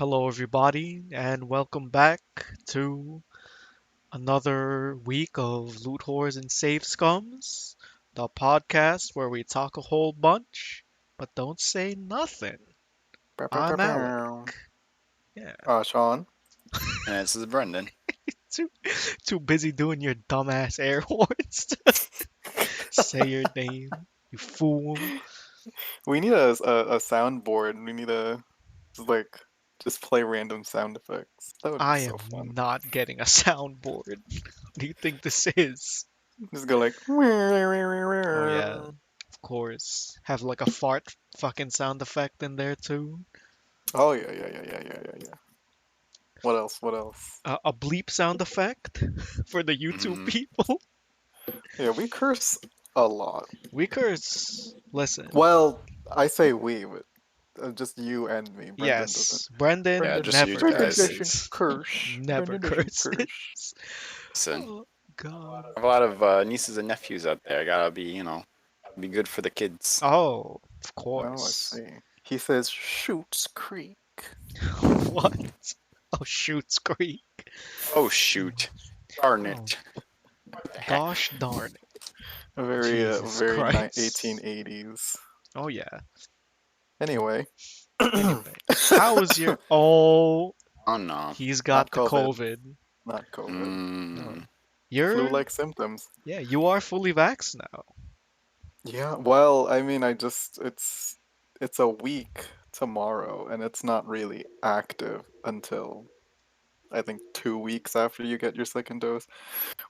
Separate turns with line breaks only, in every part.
Hello, everybody, and welcome back to another week of Loot Whores and Save Scums, the podcast where we talk a whole bunch but don't say nothing.
Bow, bow, bow,
I'm Alec.
bow.
Yeah,
Sean.
And this is Brendan.
too too busy doing your dumbass air horns to say your name, you fool.
We need a soundboard. We need just play random sound effects. That would be
I
so
am
fun.
not getting a soundboard. What do you think this is?
Just go like.
Oh yeah, of course. Have like a fart fucking sound effect in there too.
Oh yeah. What else? What else?
A bleep sound effect for the YouTube
Mm,
people.
Yeah, we curse a lot.
We curse. Listen.
Well, I say we, but just you and me. Brendan doesn't.
Yes, Brendan
yeah,
Brendan,
just you
never
Brendan
guys.
doesn't
curses.
curse.
Never
Brendan doesn't
curses.
curse.
Listen,
Oh God.
I have a lot of nieces and nephews out there. Gotta be, be good for the kids.
Oh, of
Oh, I
course.
see. He says Shoots Creek.
What? Oh, shoots Creek.
Oh shoot, darn
Oh,
it! What the heck?
gosh darn it.
Very,
Jesus
very
Christ.
1880s.
Oh yeah.
Anyway.
Anyway, how was your? Oh,
Oh no.
he's
Not
got the
COVID.
COVID.
Not COVID.
Mm,
You're,
Flu-like symptoms.
yeah, you are fully vaxxed now.
Yeah, well, I mean, it's a week tomorrow, and it's not really active until I think 2 weeks after you get your second dose,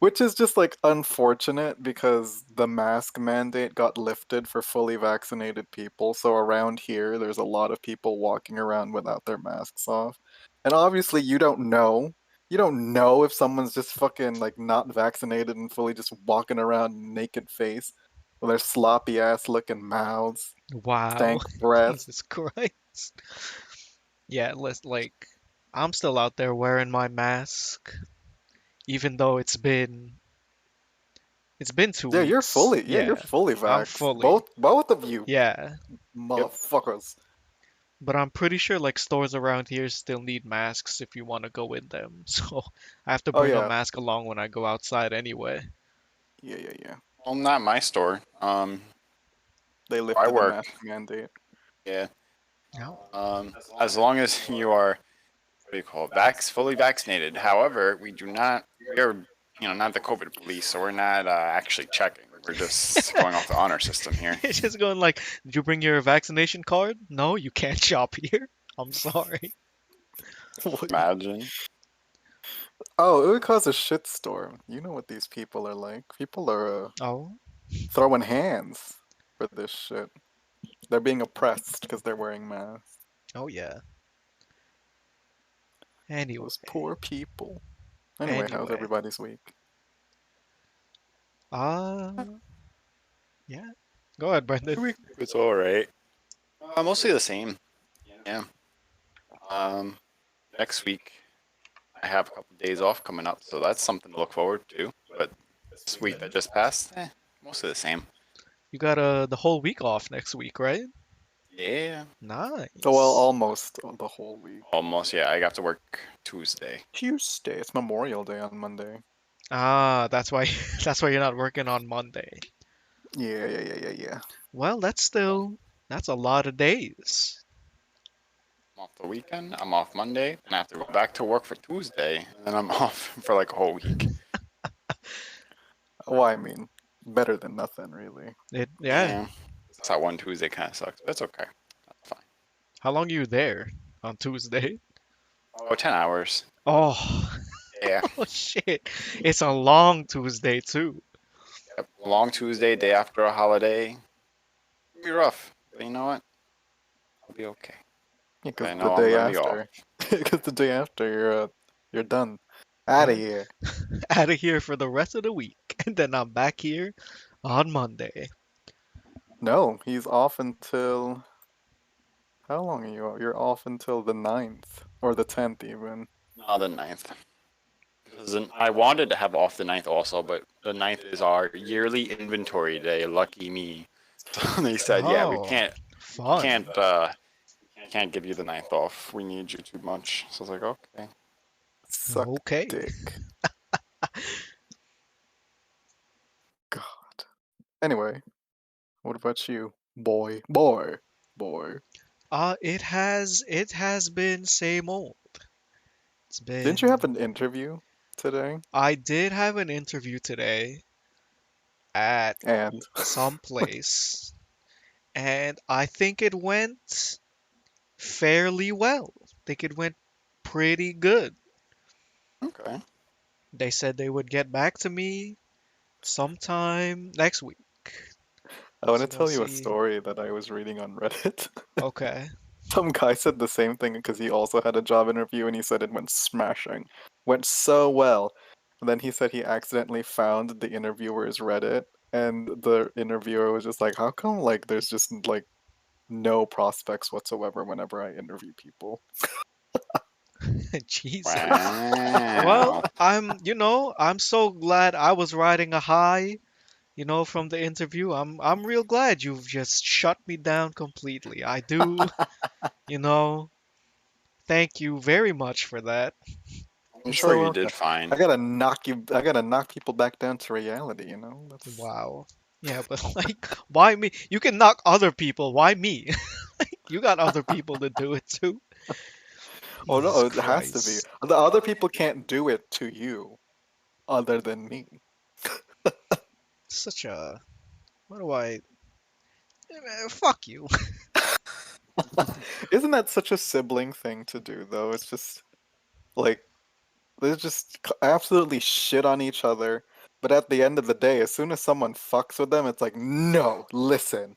which is just like unfortunate because the mask mandate got lifted for fully vaccinated people. So around here, there's a lot of people walking around without their masks off. And obviously, you don't know. You don't know if someone's just fucking like not vaccinated and fully just walking around naked face with their sloppy ass looking mouths,
Wow.
stank breath.
Jesus Christ. Yeah, like I'm still out there wearing my mask, even though it's been two
Yeah, you're
weeks.
fully yeah, you're
Yeah,
fully
I'm
vaxxed.
fully.
Both of you
Yeah,
yep.
motherfuckers.
but I'm pretty sure like stores around here still need masks if you want to go in them. So I have to
Oh
bring a
yeah,
mask along when I go outside anyway.
yeah.
Well, not my store.
They
I
lifted the
work.
mask mandate.
Yeah.
No.
As long as you are, what do you call it, fully vaccinated. However, we do not. We are, not the COVID police, so we're not actually checking. We're just going off the honor system here.
It's just going like, did you bring your vaccination card? No, you can't shop here. I'm sorry.
What?
Imagine.
Oh, it would cause a shitstorm. You know what these people are like. People are
Oh,
throwing hands for this shit. They're being oppressed because they're wearing masks.
oh yeah. Anyway,
Those poor people. Anyway, how's
anyway.
everybody's week?
Uh, yeah. Go ahead, Brendan.
It's all right. Mostly the same. Yeah. Um, Next week I have a couple days off coming up, so that's something to look forward to. But this week that just passed, mostly the same.
You got the whole week off next week, right?
Yeah.
Nice.
Oh, well, almost the whole week.
Almost. Yeah. I got to work Tuesday.
Tuesday. It's Memorial Day on Monday.
Ah, that's why that's why you're not working on Monday.
Yeah.
Well, that's a lot of days.
I'm off the weekend. I'm off Monday, and I have to go back to work for Tuesday, and then I'm off for like a whole week.
Well, I mean, better than nothing, really.
Yeah.
That's how one Tuesday kind of sucks, but it's okay. That's fine.
How long are you there on Tuesday?
Oh, 10 hours.
Oh,
Yeah.
oh shit. It's a long Tuesday too.
Yep. Long Tuesday, day after a holiday. It'll be rough, but you know what? I'll be okay.
Yeah, because
I
the
know I'm
day
gonna be off.
after, because the day after you're done, out of here.
Out of here for the rest of the week, and then I'm back here on Monday.
No, he's off until how long are you? You're off until the 9th or the 10th even.
No, the 9th. I wanted to have off the 9th also, but the 9th is our yearly inventory day. Lucky me. So they said, yeah, we
Oh,
can't
fun.
can't can't give you the ninth off. We need you too much. So I was like, okay.
Suck
Okay.
dick. God. Anyway, what about you? Boy. Boy. Boy.
It has been same old. It's
Didn't you have
been
an interview today?
I did have an interview today at
And
some place, and I think it went fairly well. I think it went pretty good.
Okay.
They said they would get back to me sometime next week.
I want to
So we'll
tell you a
see.
story that I was reading on Reddit.
Okay.
Some guy said the same thing because he also had a job interview and he said it went smashing. Went so well. And then he said he accidentally found the interviewer's Reddit and the interviewer was just like, how come like there's just like no prospects whatsoever whenever I interview people?
Jesus. Well,
Wow.
I'm so glad I was riding a high, from the interview. I'm real glad you've just shut me down completely. I do, you know, thank you very much for that.
I'm
You're
sure
so
you
welcome.
did fine.
I gotta knock people back down to reality, you know? That's
Wow. Yeah, but like, why me? You can knock other people. Why me? You got other people to do it too.
Oh
Jesus
no, it has to be.
Christ.
The other people can't do it to you other than me.
Such a. What do I. Fuck you.
Isn't that such a sibling thing to do though? It's just like they just absolutely shit on each other. But at the end of the day, as soon as someone fucks with them, it's like, no, listen.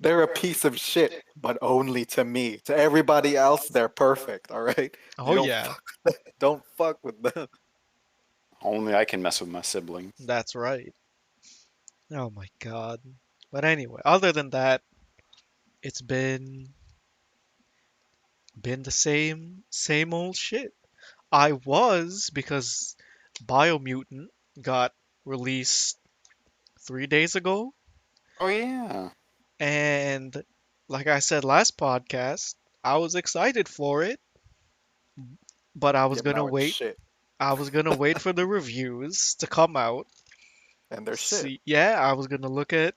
They're a piece of shit, but only to me. To everybody else, they're perfect, all right? You
Oh,
don't
yeah.
fuck, don't fuck with them.
Only I can mess with my siblings.
That's right. Oh my God. But anyway, other than that, it's been the same old shit. I was because Biomutant got released 3 days ago,
Oh yeah.
and like I said last podcast, I was excited for it, but I was
Yeah,
gonna
now it's
wait.
shit.
I was gonna wait for the reviews to come out.
And they're shit.
See, yeah, I was gonna look at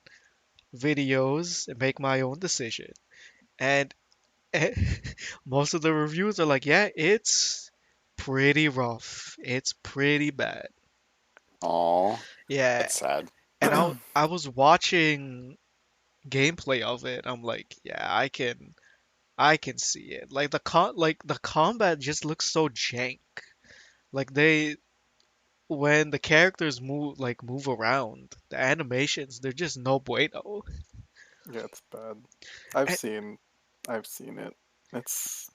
videos and make my own decision. And most of the reviews are like, yeah, it's pretty rough. It's pretty bad.
Oh,
Yeah,
that's sad.
and I was watching gameplay of it. I'm like, yeah, I can see it. Like the combat just looks so jank. Like when the characters move around, the animations, they're just no bueno.
Yeah, it's bad. I've
And
seen I've seen it. It's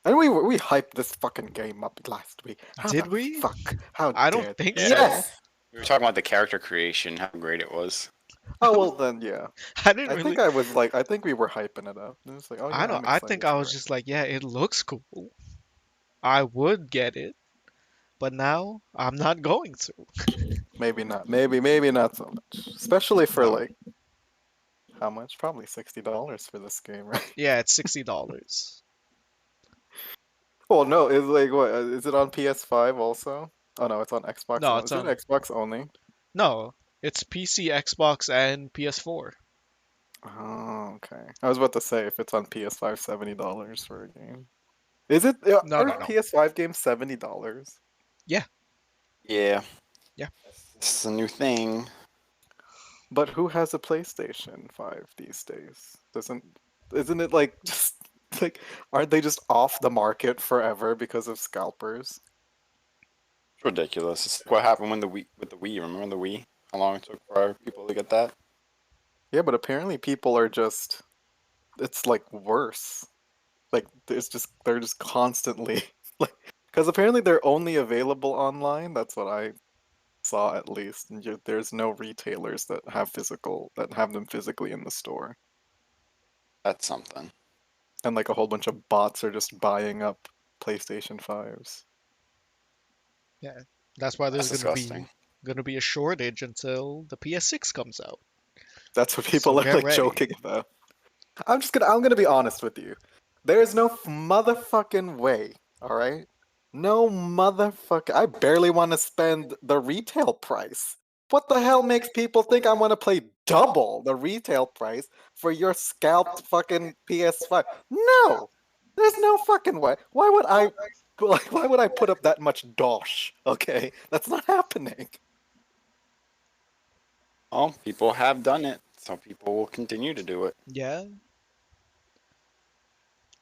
and we hyped this fucking game up last week. How
did
the
we?
fuck? How
I don't
dare?
think so.
Yes.
We were talking about the character creation, how great it was.
Oh well then yeah.
I didn't
I think
really.
I was like I think we were hyping it up. And it's like, oh
I
yeah,
don't.
I'm
I think
excited
I
for
was
it.
just like, yeah, it looks cool. I would get it, but now I'm not going to.
Maybe not. Maybe not so much. Especially for
No.
like how much? Probably $60 for this game, right?
Yeah, it's $60.
Well, no, it's like what? Is it on PS5 also? Oh no, it's on Xbox
No,
only.
it's
Is it
on.
Xbox only?
No, it's PC, Xbox, and PS4.
Oh, okay. I was about to say if it's on PS5, $70 for a game. Is it?
No,
Are
no, no.
PS5 games $70?
Yeah,
Yeah,
yeah.
this is a new thing.
But who has a PlayStation 5 these days? Isn't it like just like aren't they just off the market forever because of scalpers?
It's ridiculous. It's like what happened when the Wii with the Wii. Remember the Wii? How long it took for people to get that?
Yeah, but apparently people are just it's like worse. Like they're just constantly like because apparently they're only available online. That's what I saw at least. And there's no retailers that have them physically in the store.
That's something.
And like a whole bunch of bots are just buying up PlayStation 5s.
Yeah. That's why there's
That's
gonna be
disgusting.
gonna be a shortage until the PS6 comes out.
That's what
So
people are
get
like
ready.
joking about. I'm gonna be honest with you. There's no motherfucking way, all right? No motherfucker. I barely want to spend the retail price. What the hell makes people think I want to pay double the retail price for your scalped fucking PS5? No, there's no fucking way. Why would I? Like, why would I put up that much dosh? Okay, that's not happening.
Well, people have done it, so people will continue to do it.
Yeah,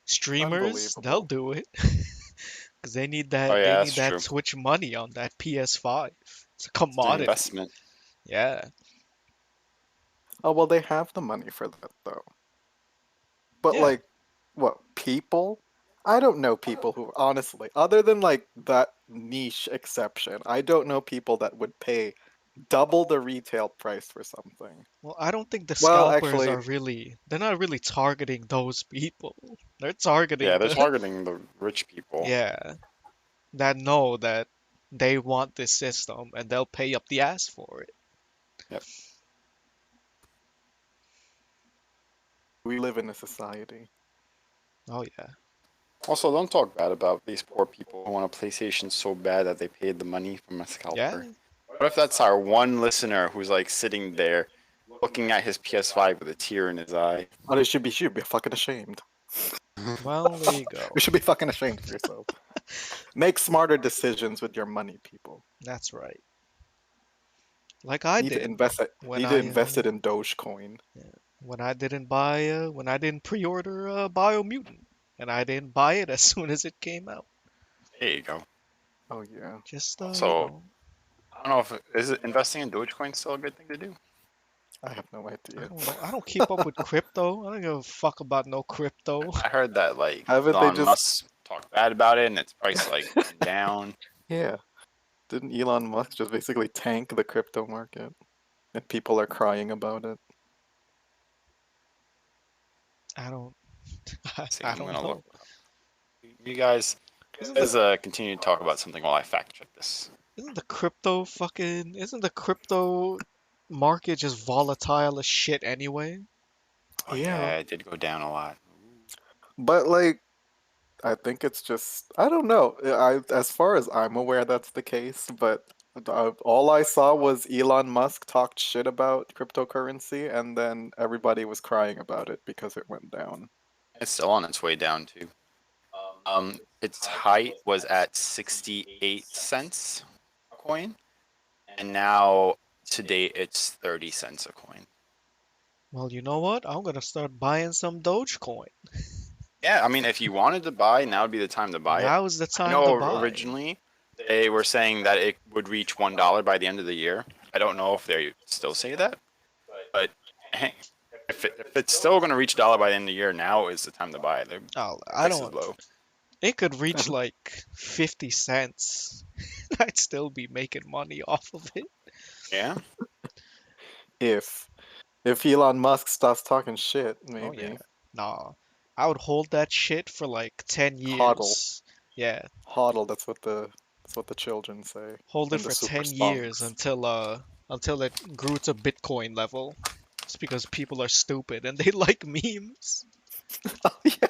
streamers, they'll
Unbelievable.
do it because
Oh
they
yeah, that's
need that
true.
Twitch money on that PS5. It's a
It's an
commodity.
investment.
Yeah,
Oh well, they have the money for that though. But
yeah.
like, what people? I don't know people who honestly, other than like that niche exception, I don't know people that would pay double the retail price for something.
Well, I don't think the
Well,
scalpers
actually,
are really, they're not really targeting those people. They're
Yeah,
targeting
they're
the,
targeting the rich people.
yeah, that know that they want this system and they'll pay up the ass for it.
Yep.
we live in a society.
Oh, yeah.
Also, don't talk bad about these poor people who want a PlayStation so bad that they paid the money from a
Yeah,
scalper. What if that's our one listener who's like sitting there looking at his PS5 with a tear in his eye?
Oh, they should be fucking ashamed.
well, there you
You
go.
should be fucking ashamed of yourself. Make smarter decisions with your money, people.
That's right. Like I
Need to
did
invest it.
when
Need to
I,
invest it in Dogecoin.
when I didn't buy, when I didn't pre-order Biomutant. And I didn't buy it as soon as it came out.
There you go.
Oh yeah.
Just,
Also, I don't know if is it investing in Dogecoin still a good thing to do.
I have no
I
idea.
don't know. I don't keep up with crypto. I don't give a fuck about no crypto.
I heard that like
Haven't they
Elon
just?
Musk talked bad about it and its price like went down.
Yeah. Didn't Elon Musk just basically tank the crypto market? And people are crying about it.
I don't.
See,
I
I'm
don't
gonna look.
know.
You guys,
Isn't the
continue to talk about something while I fact check this.
isn't the crypto market just volatile as shit anyway?
Oh
Yeah.
yeah, it did go down a lot.
But like I think it's just I don't know. As far as I'm aware that's the case, but all I saw was Elon Musk talked shit about cryptocurrency and then everybody was crying about it because it went down.
It's still on its way down too. Its height was at 68 cents a coin, and now to date it's 30 cents a coin.
Well, you know what? I'm gonna start buying some Dogecoin.
Yeah, I mean, if you wanted to buy, now would be the time to buy it.
Now's the
I
time to
know
buy.
originally they were saying that it would reach $1 by the end of the year. I don't know if they still say that, but hey, if it's still going to reach a dollar by the end of the year, now is the time to buy. The
Oh, I
price is
don't.
low.
It could reach like 50 cents. I'd still be making money off of it.
Yeah,
If if Elon Musk stops talking shit,
Oh yeah.
maybe.
Nah. I would hold that shit for like 10
Hodl.
years. Yeah.
Hodl, that's what the children say.
Hold it
And the
for
super
10 years
stonks.
until it grew to Bitcoin level. It's because people are stupid and they like memes.
Yeah,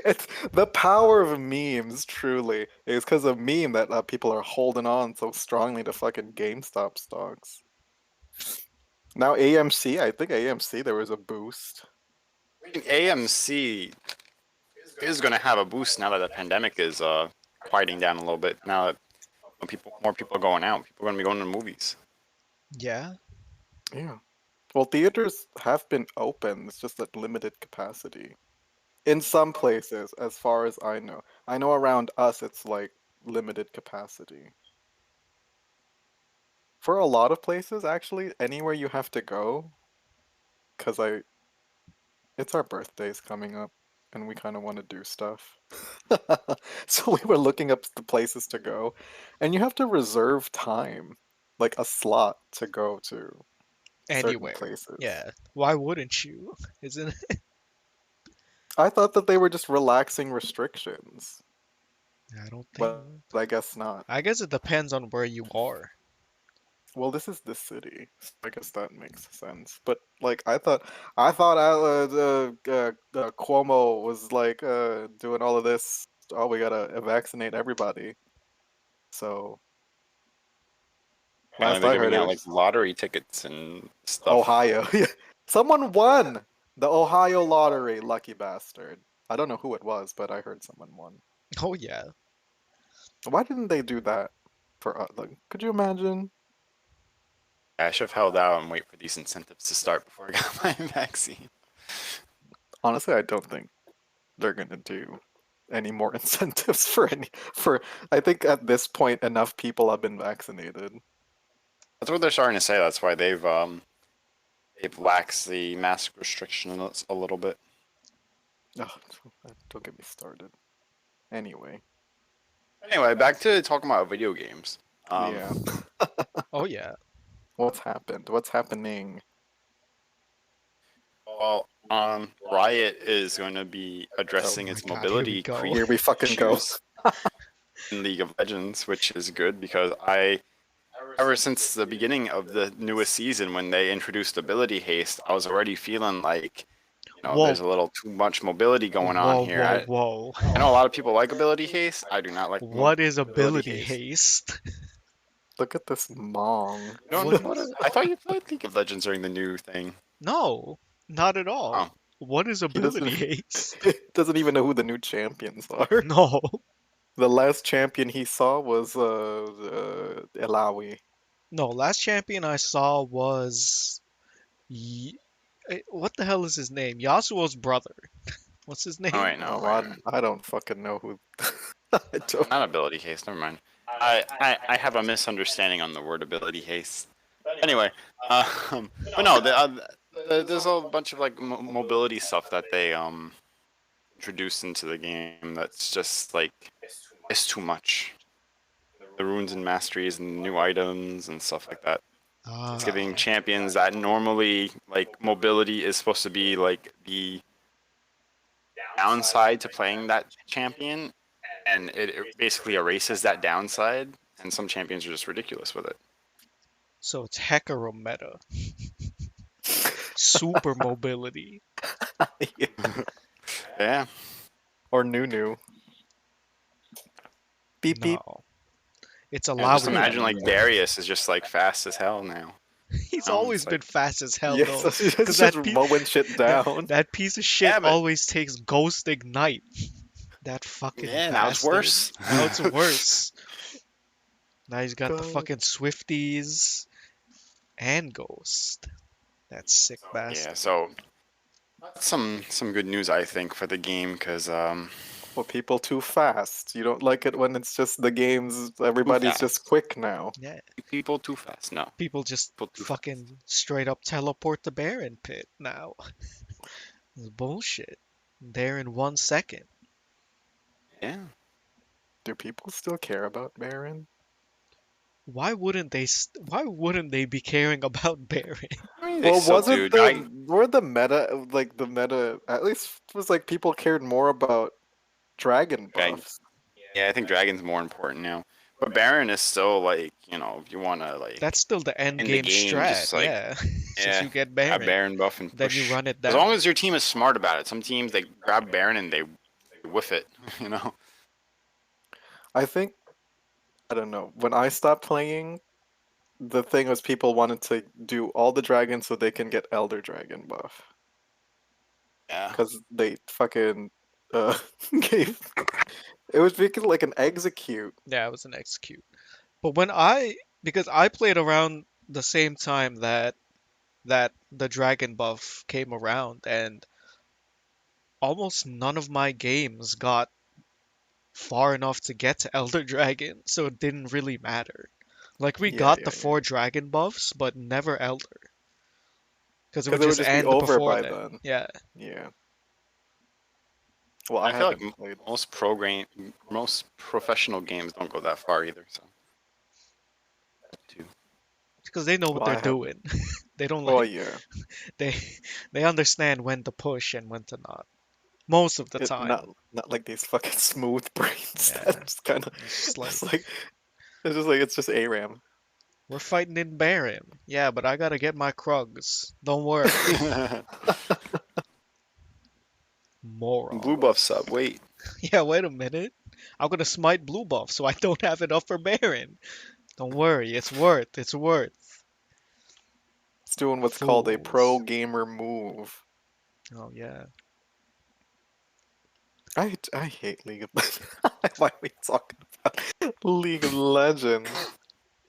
it's the power of memes. Truly, it's because of meme that people are holding on so strongly to fucking GameStop stocks. Now AMC, I think AMC there was a boost.
I think AMC is going to have a boost now that the pandemic is quieting down a little bit. Now that more people are going out, people are going to be going to the movies.
Yeah.
Yeah. Well, theaters have been open. It's just at limited capacity. In some places, as far as I know. I know around us it's like limited capacity. For a lot of places, actually, anywhere you have to go, because it's our birthdays coming up, and we kind of want to do stuff. So we were looking up the places to go, and you have to reserve time, like a slot to go to certain
Anywhere.
places.
Yeah. Why wouldn't you? Isn't it?
I thought that they were just relaxing restrictions,
I don't think.
but I guess not.
I guess it depends on where you are.
Well, this is the city, so I guess that makes sense. But like, I thought Cuomo was like doing all of this. Oh, we gotta vaccinate everybody. So
Apparently,
last
they're
I heard,
giving
it
out like
was
lottery tickets and stuff.
Ohio. Yeah, someone won the Ohio lottery. Lucky bastard. I don't know who it was, but I heard someone won.
Oh yeah.
Why didn't they do that for us? Like, could you imagine?
I should have held out and wait for these incentives to start before I got my vaccine.
Honestly, I don't think they're gonna do any more incentives for any for I think at this point enough people have been vaccinated.
That's what they're starting to say. That's why they've laxed the mask restriction a little bit.
Oh, don't get me started. Anyway,
Anyway, back to talking about video games. Um,
yeah.
Oh yeah.
What's happened? What's happening?
Riot is going to be
Oh
addressing
my
its
God, here we
mobility
go.
Here we fucking go.
issues in League of Legends, which is good because ever since the beginning of the newest season when they introduced ability haste, I was already feeling like,
Whoa,
there's a little too much mobility going on
whoa,
here.
whoa, whoa.
I know a lot of people like ability haste. I do not like
What is
mobility
ability
haste.
haste?
Look at this Mong.
You don't
What
know what
is?
is? I thought you played League of Legends during the new thing.
No, not at
Oh,
all. What is
He doesn't
ability haste?
he doesn't even know who the new champions are.
No.
The last champion he saw was Elawi.
No, last champion I saw was what the hell is his name? Yasuo's brother. What's his
oh
name?
wait, no,
Oh,
wait, wait.
I don't fucking know who. I don't.
Not ability haste. Never mind. I have a misunderstanding on the word ability haste. Anyway, but no, there's a bunch of like mobility stuff that they introduced into the game that's just like it's too much. The runes and masteries and new items and stuff like that. It's giving
Ah,
champions that normally like mobility is supposed to be like the downside to playing that champion, and it basically erases that downside. And some champions are just ridiculous with it.
so it's Hecarim meta. Super mobility.
Yeah.
Or Nunu. Beep beep.
No, it's
Yeah, just
Alawi
imagine
meta.
like Darius is just like fast as hell now.
He's always
Sounds
been
like
fast as hell
Yes,
though, because
it's just mowing shit down.
that piece of shit
yeah, but
always takes Ghost Ignite. That fucking
yeah, now it's
bastard.
worse.
Now it's worse. Now he's got the
God.
fucking Swifties and Ghost. That sick
Yeah,
bastard.
so that's some good news I think for the game because
Well, people too fast. You don't like it when it's just the games.
too
Everybody's just
fast.
quick now.
Yeah,
People too fast. No,
people just
people too fast.
fucking straight up teleport the Baron pit now. It's bullshit. There in 1 second.
Yeah.
Do people still care about Baron?
Why wouldn't they be caring about Baron?
I mean, they
Well,
still do.
wasn't the meta like the meta at least was like people cared more about dragon
Drag,
buffs.
yeah, I think Dragon's more important now. But Baron is still like, if you want to
That's
like
still the end
in the
game
game,
strat,
just like
yeah. Just
yeah,
you get
grab
Baron,
Baron buff and
then you
push.
run it
As long
down.
as your team is smart about it. Some teams they grab Baron and they whiff it. You know.
I think I don't know. When I stopped playing, the thing was people wanted to do all the dragons so they can get Elder Dragon buff.
Yeah.
Because they fucking gave it was making like an execute.
Yeah, it was an execute. But because I played around the same time that the dragon buff came around, and almost none of my games got far enough to get to Elder Dragon, so it didn't really matter. Like we
Yeah,
got
yeah,
the
yeah.
4 dragon buffs, but never Elder, because it would
Because it would
just
just be
end
over
before
by
then.
then.
Yeah.
Yeah. Well, I
I feel like
haven't played.
most professional games don't go that far either. So. Too.
Because they know what
Well,
they're
I have.
doing. They don't
Well,
like
yeah.
they they understand when to push and when to not. Most of the
It
time.
not like these fucking smooth brains
Yeah.
that just kind of
It's just like
it's like it's just ARAM.
We're fighting in Baron. Yeah, but I gotta get my Krugs. Don't worry.
Blue
Moron.
buff sub. Wait.
Yeah, wait a minute. I'm gonna smite blue buff so I don't have enough for Baron. Don't worry, it's worth. It's worth.
It's doing what's called a pro
Fools.
gamer move.
Oh yeah.
I hate League of Legends. Why are we talking about League of Legends?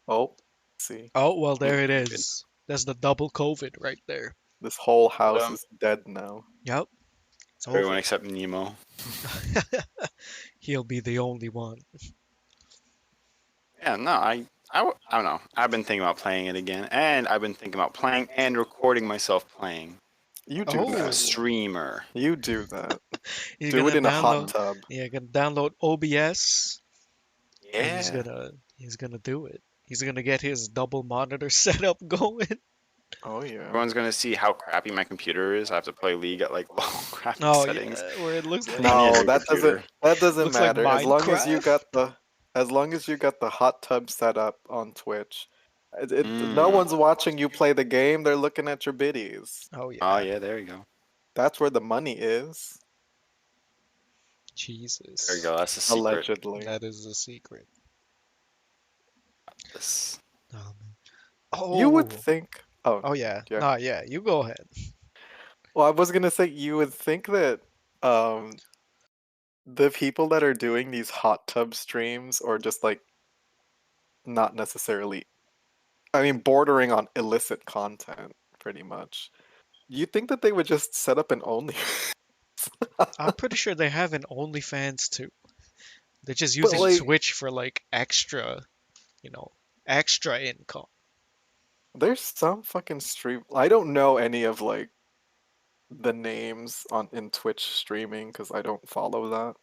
Oh, see,
Oh well,
Oh,
there it
good.
is. That's the double COVID right there.
this whole house
Um,
is dead now.
Yep, it's
everyone
over.
except Nemo.
He'll be the only one.
Yeah, no, I don't know. I've been thinking about playing it again, and I've been thinking about playing and recording myself playing.
You do
Like a
that.
Oh,
streamer.
You do that.
he's
Do it
gonna
in a hot
download.
tub.
Yeah, gonna download OBS, and
Yeah.
he's gonna do it. He's gonna get his double monitor setup going.
Oh yeah.
Everyone's gonna see how crappy my computer is. I have to play League at like low graphic
Oh
settings.
yeah, where it looks like
I need a
No,
new computer.
that doesn't
looks like
matter.
Minecraft.
As long as you got the hot tub set up on Twitch. No
Mm.
one's watching you play the game, they're looking at your biddies.
Oh
Oh
yeah,
yeah, there you go.
That's where the money is,
There you
Jesus,
go. That's the secret.
allegedly.
that is the secret.
This.
Oh, man.
You would
Oh,
think oh,
oh yeah.
yeah.
Nah, yeah. You go ahead.
Well, I was gonna say you would think that um the people that are doing these hot tub streams or just like not necessarily I mean bordering on illicit content pretty much. You think that they would just set up an only
I'm pretty sure they have an OnlyFans too. They're just
but
using
like
Twitch for like extra, you know, extra income.
there's some fucking stream I don't know any of like the names on in Twitch streaming because I don't follow that.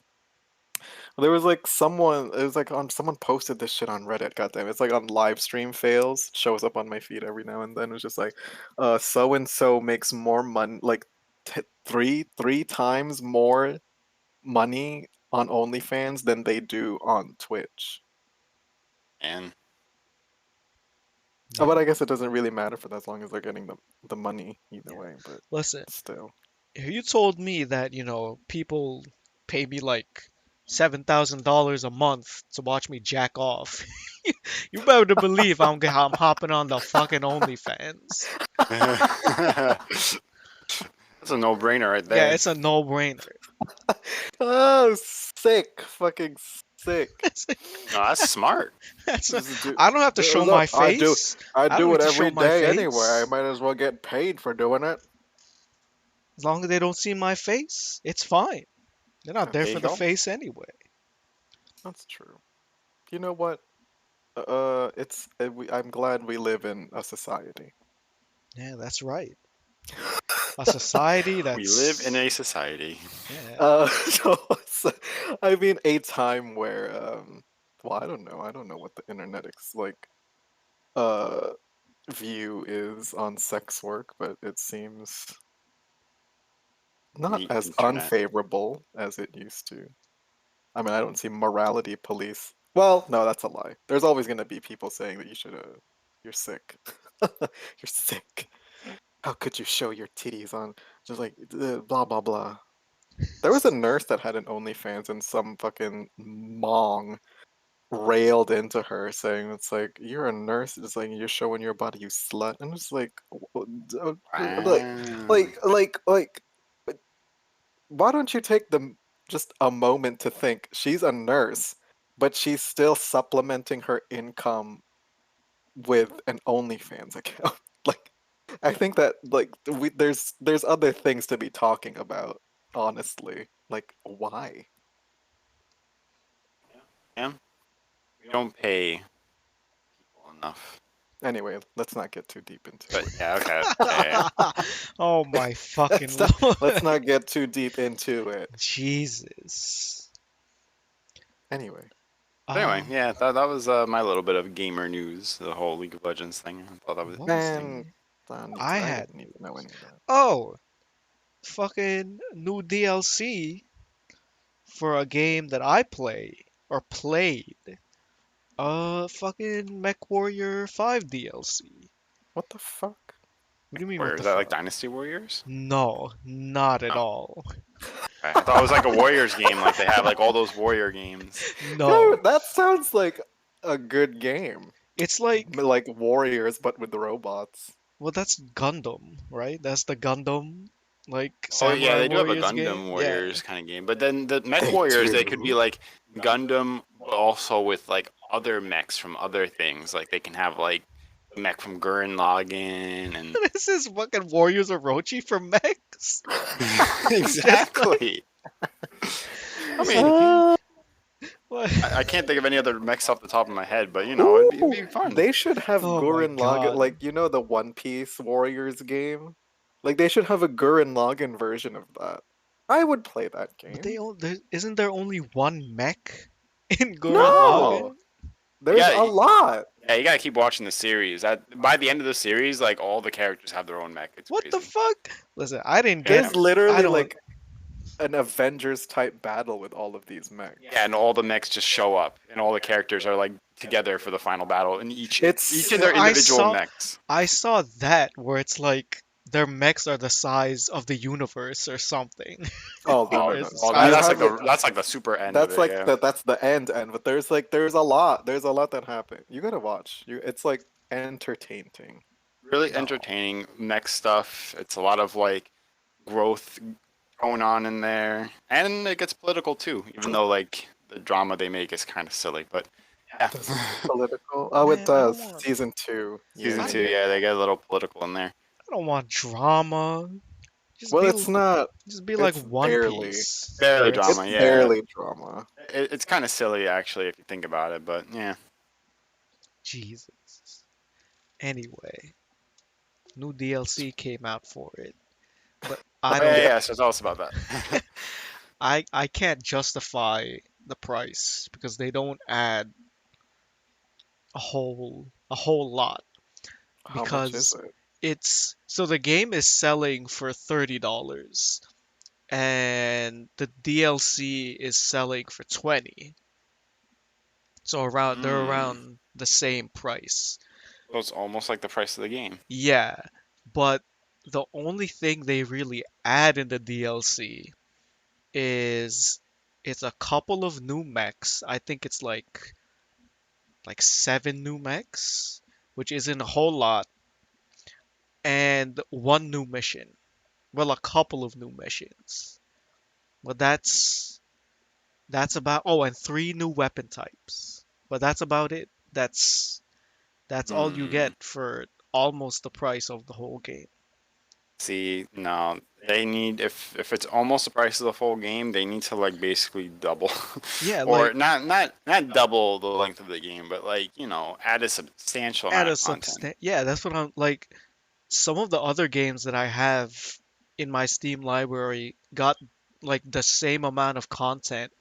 There was like someone it was like on someone posted this shit on Reddit, goddamn. It's like on live stream fails, shows up on my feed every now and then. It's just like so and so makes more money like three times more money on OnlyFans than they do on Twitch.
And
But
Yeah.
I guess it doesn't really matter for that as long as they're getting the money either
Yeah.
way, but
Listen,
still.
if you told me that, people pay me like $7,000 a month to watch me jack off, you better believe I'm hopping on the fucking OnlyFans.
that's a no-brainer right
Yeah,
there.
it's a no-brainer.
Oh, sick. Fucking sick.
No, that's smart.
That's a-
Just do,
I don't have to show my
look,
face.
I
I don't
do
need
it
to show
every
my
day anywhere. I
face.
might as well get paid for doing it.
As long as they don't see my face, it's fine. They're not there
There
for
you
the
go.
face anyway.
That's true. You know what? I'm glad we live in a society.
Yeah, that's right. A society
We live in
that's
a society.
yeah.
So, I mean, a time where, well, I don't know what the internet uh, view is on sex work, but it seems not
The
as
internet.
unfavorable as it used to. I mean, I don't see morality police. Well, no, that's a lie. There's always going to be people saying that you're sick. You're sick. How could you show your titties on just like blah blah blah. There was a nurse that had an OnlyFans and some fucking mong railed into her saying it's like you're a nurse, it's like you're showing your body, you slut. And it's like like
Wow.
like why don't you take just a moment to think she's a nurse, but she's still supplementing her income with an OnlyFans account. Like, I think that there's other things to be talking about. Honestly, like why?
Yeah. We don't pay people enough.
Anyway, let's not get too deep into
But
it.
yeah, okay. Yeah, yeah.
Oh my fucking
Let's
lord.
not get too deep into it.
Jesus.
Anyway,
But anyway,
Um,
yeah, that was my little bit of gamer news, the whole League of Legends thing. I thought that was
what was
interesting.
man,
the I
I
had
didn't need to know any of that.
oh fucking new DLC for a game that I play or played. Fucking Mech Warrior 5 DLC.
What the fuck?
What do you mean,
Where
what the
is that like
fuck?
Dynasty Warriors?
No, not at
Oh,
all.
okay. I thought it was like a Warriors game, like they have like all those Warrior games.
Yeah,
No.
that sounds like a good game.
It's like,
Like Warriors, but with the robots.
well, that's Gundam, right? That's the Gundam, like,
Oh yeah,
Samurai
they do have a
Warriors
Gundam
game. Yeah.
Warriors kind of game, but then the Mech
They
Warriors, they could be
do.
like Gundam, but also with like other mechs from other things. Like they can have like the mech from Gurren Lagann and
This is fucking Warriors Orochi for mechs. Just like,
exactly. I mean,
Uh,
what?
I can't think of any other mechs off the top of my head, but you know, it'd
ooh,
be fun.
they should have
Oh my
Gurren Lagann,
god.
like the One Piece Warriors game. Like they should have a Gurren Lagann version of that. I would play that
But
game.
isn't there only one mech in Gurren
No,
Lagann?
You
there's a
got
lot.
yeah, you gotta keep watching the series. That by the end of the series, like all the characters have their own mech. It's
What the
crazy.
fuck? Listen, I didn't get.
Yeah.
There's
I
literally
don't.
like an Avengers type battle with all of these mechs.
Yeah, and all the mechs just show up, and all the characters are like together for the final battle, and each
It's
in
Well,
their individual mechs.
I saw that where it's like their mechs are the size of the universe or something.
oh no
Oh,
no
There's
no.
the
oh,
size of
You
that's
the
like
have it.
the super end of
That's
it.
like
Yeah.
that's the end, but there's a lot. There's a lot that happened. You gotta watch. It's like entertaining.
Really
no.
entertaining mech stuff. It's a lot of like growth going on in there, and it gets political too. Even though like the drama they make is kind of silly, but yeah.
Does it get political? Oh, it
Man, I don't
does.
want.
Season 2.
Season
I,
Yeah.
two, yeah, they get a little political in there.
I don't want drama. Just
Well,
be
it's not.
just be like
It's
One
barely.
Piece,
Barely
where
It's
drama,
it's
yeah.
barely drama.
It's kind of silly actually if you think about it, but yeah.
Jesus. Anyway, new DLC came out for it, but I
Oh yeah,
don't.
Yeah.
yeah. So tell us about that.
I can't justify the price because they don't add a whole lot
How much is
because
it?
it's so the game is selling for $30 and the DLC is selling for 20. So they're
Hmm.
around the same price.
So it's almost like the price of the game.
Yeah, but the only thing they really add in the DLC is it's a couple of new mechs. I think it's like 7 new mechs, which isn't a whole lot, and one new mission. Well, a couple of new missions. But that's about and 3 new weapon types. But that's about it. That's all you
Hmm.
get for almost the price of the whole game.
See, no, they need if it's almost the price of the full game, they need to like basically double,
Yeah,
or
like
not double the length of the game, but like add a substantial
at
amount
a
of content.
yeah, that's what I'm like. Some of the other games that I have in my Steam library got like the same amount of content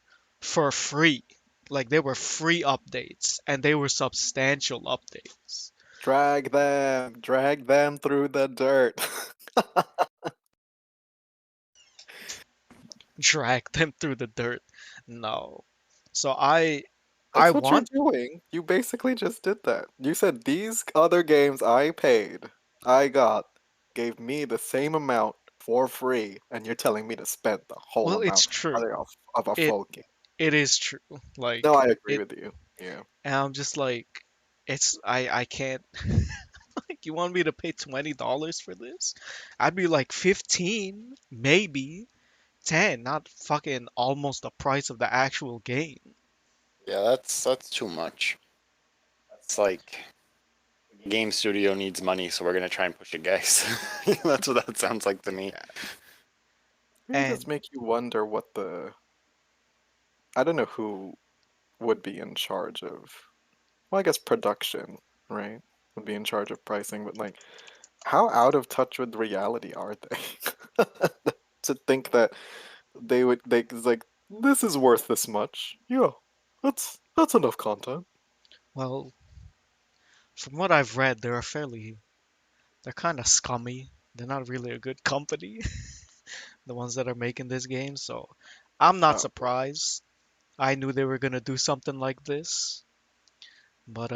for free. Like they were free updates and they were substantial updates.
Drag them through the dirt.
Drag them through the dirt. No. So I
That's what you're
want
doing. You basically just did that. You said these other games I paid, I got, gave me the same amount for free, and you're telling me to spend the whole
well, it's
amount
true.
of a
It
full game.
it is true.
No,
Like
I agree
it
with you. Yeah.
and I'm just like I can't like you want me to pay $20 for this? I'd be like 15, maybe 10, not fucking almost the price of the actual game.
Yeah, that's too much. It's like the game studio needs money, so we're gonna try and push it, guys. That's what that sounds like to me.
Yeah.
Really does
And
make you wonder what the I don't know who would be in charge of well, I guess production, right? Would be in charge of pricing, but like how out of touch with reality are they? To think that they it's like this is worth this much. Yeah, that's enough content.
well, from what I've read, they're kind of scummy. They're not really a good company, the ones that are making this game, so I'm not
Oh,
surprised. I knew they were gonna do something like this. But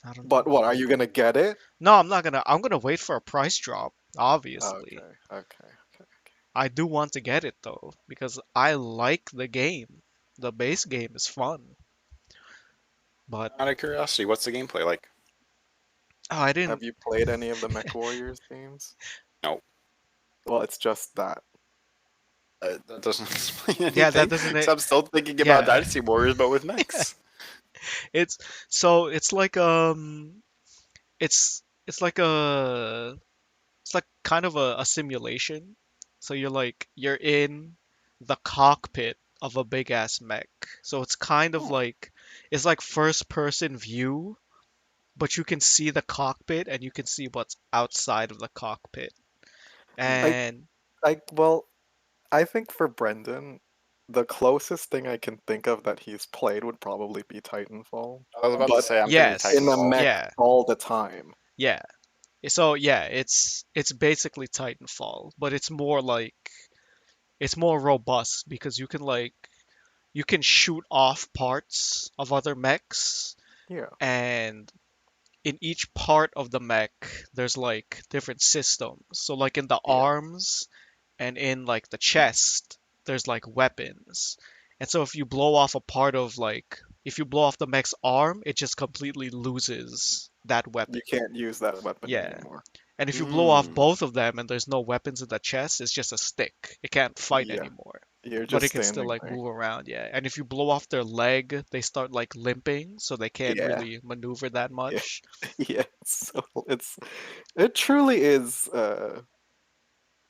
I don't
But
know.
what, are you gonna get it?
No, I'm not gonna. I'm gonna wait for a price drop. Obviously,
Okay, okay, okay.
I do want to get it though because I like the game. The base game is fun, but
Out of curiosity, what's the gameplay like?
oh, I didn't.
Have you played any of the Mech Warriors games?
No,
Well, it's just that.
that doesn't explain
Yeah, that
anything.
doesn't.
So I'm still thinking about
Yeah,
Dynasty Warriors, but with mechs.
it's so it's like it's like kind of a simulation. So you're in the cockpit of a big ass mech. So it's kind of
Oh,
like it's like first person view, but you can see the cockpit and you can see what's outside of the cockpit.
I,
And
well, I think for Brendan, the closest thing I can think of that he's played would probably be Titanfall,
I was about to
but
say I'm thinking
in a
yes,
Titanfall.
mech
yeah,
all the time.
yeah. So yeah, it's basically Titanfall, but it's more robust because you can shoot off parts of other mechs,
Yeah,
and in each part of the mech there's like different systems. So like in the
yeah.
arms and in like the chest there's like weapons. And so if you blow off a part of like if you blow off the mech's arm, it just completely loses that weapon.
You can't use that weapon
Yeah.
anymore.
And if you blow off
Hmm.
both of them and there's no weapons in the chest, it's just a stick. It can't fight
Yeah,
anymore.
you're
But
just
it can still
standing
like
there.
move around, yeah. And if you blow off their leg, they start like limping, so they can't
Yeah,
really maneuver that
yeah,
much.
yeah. It truly is.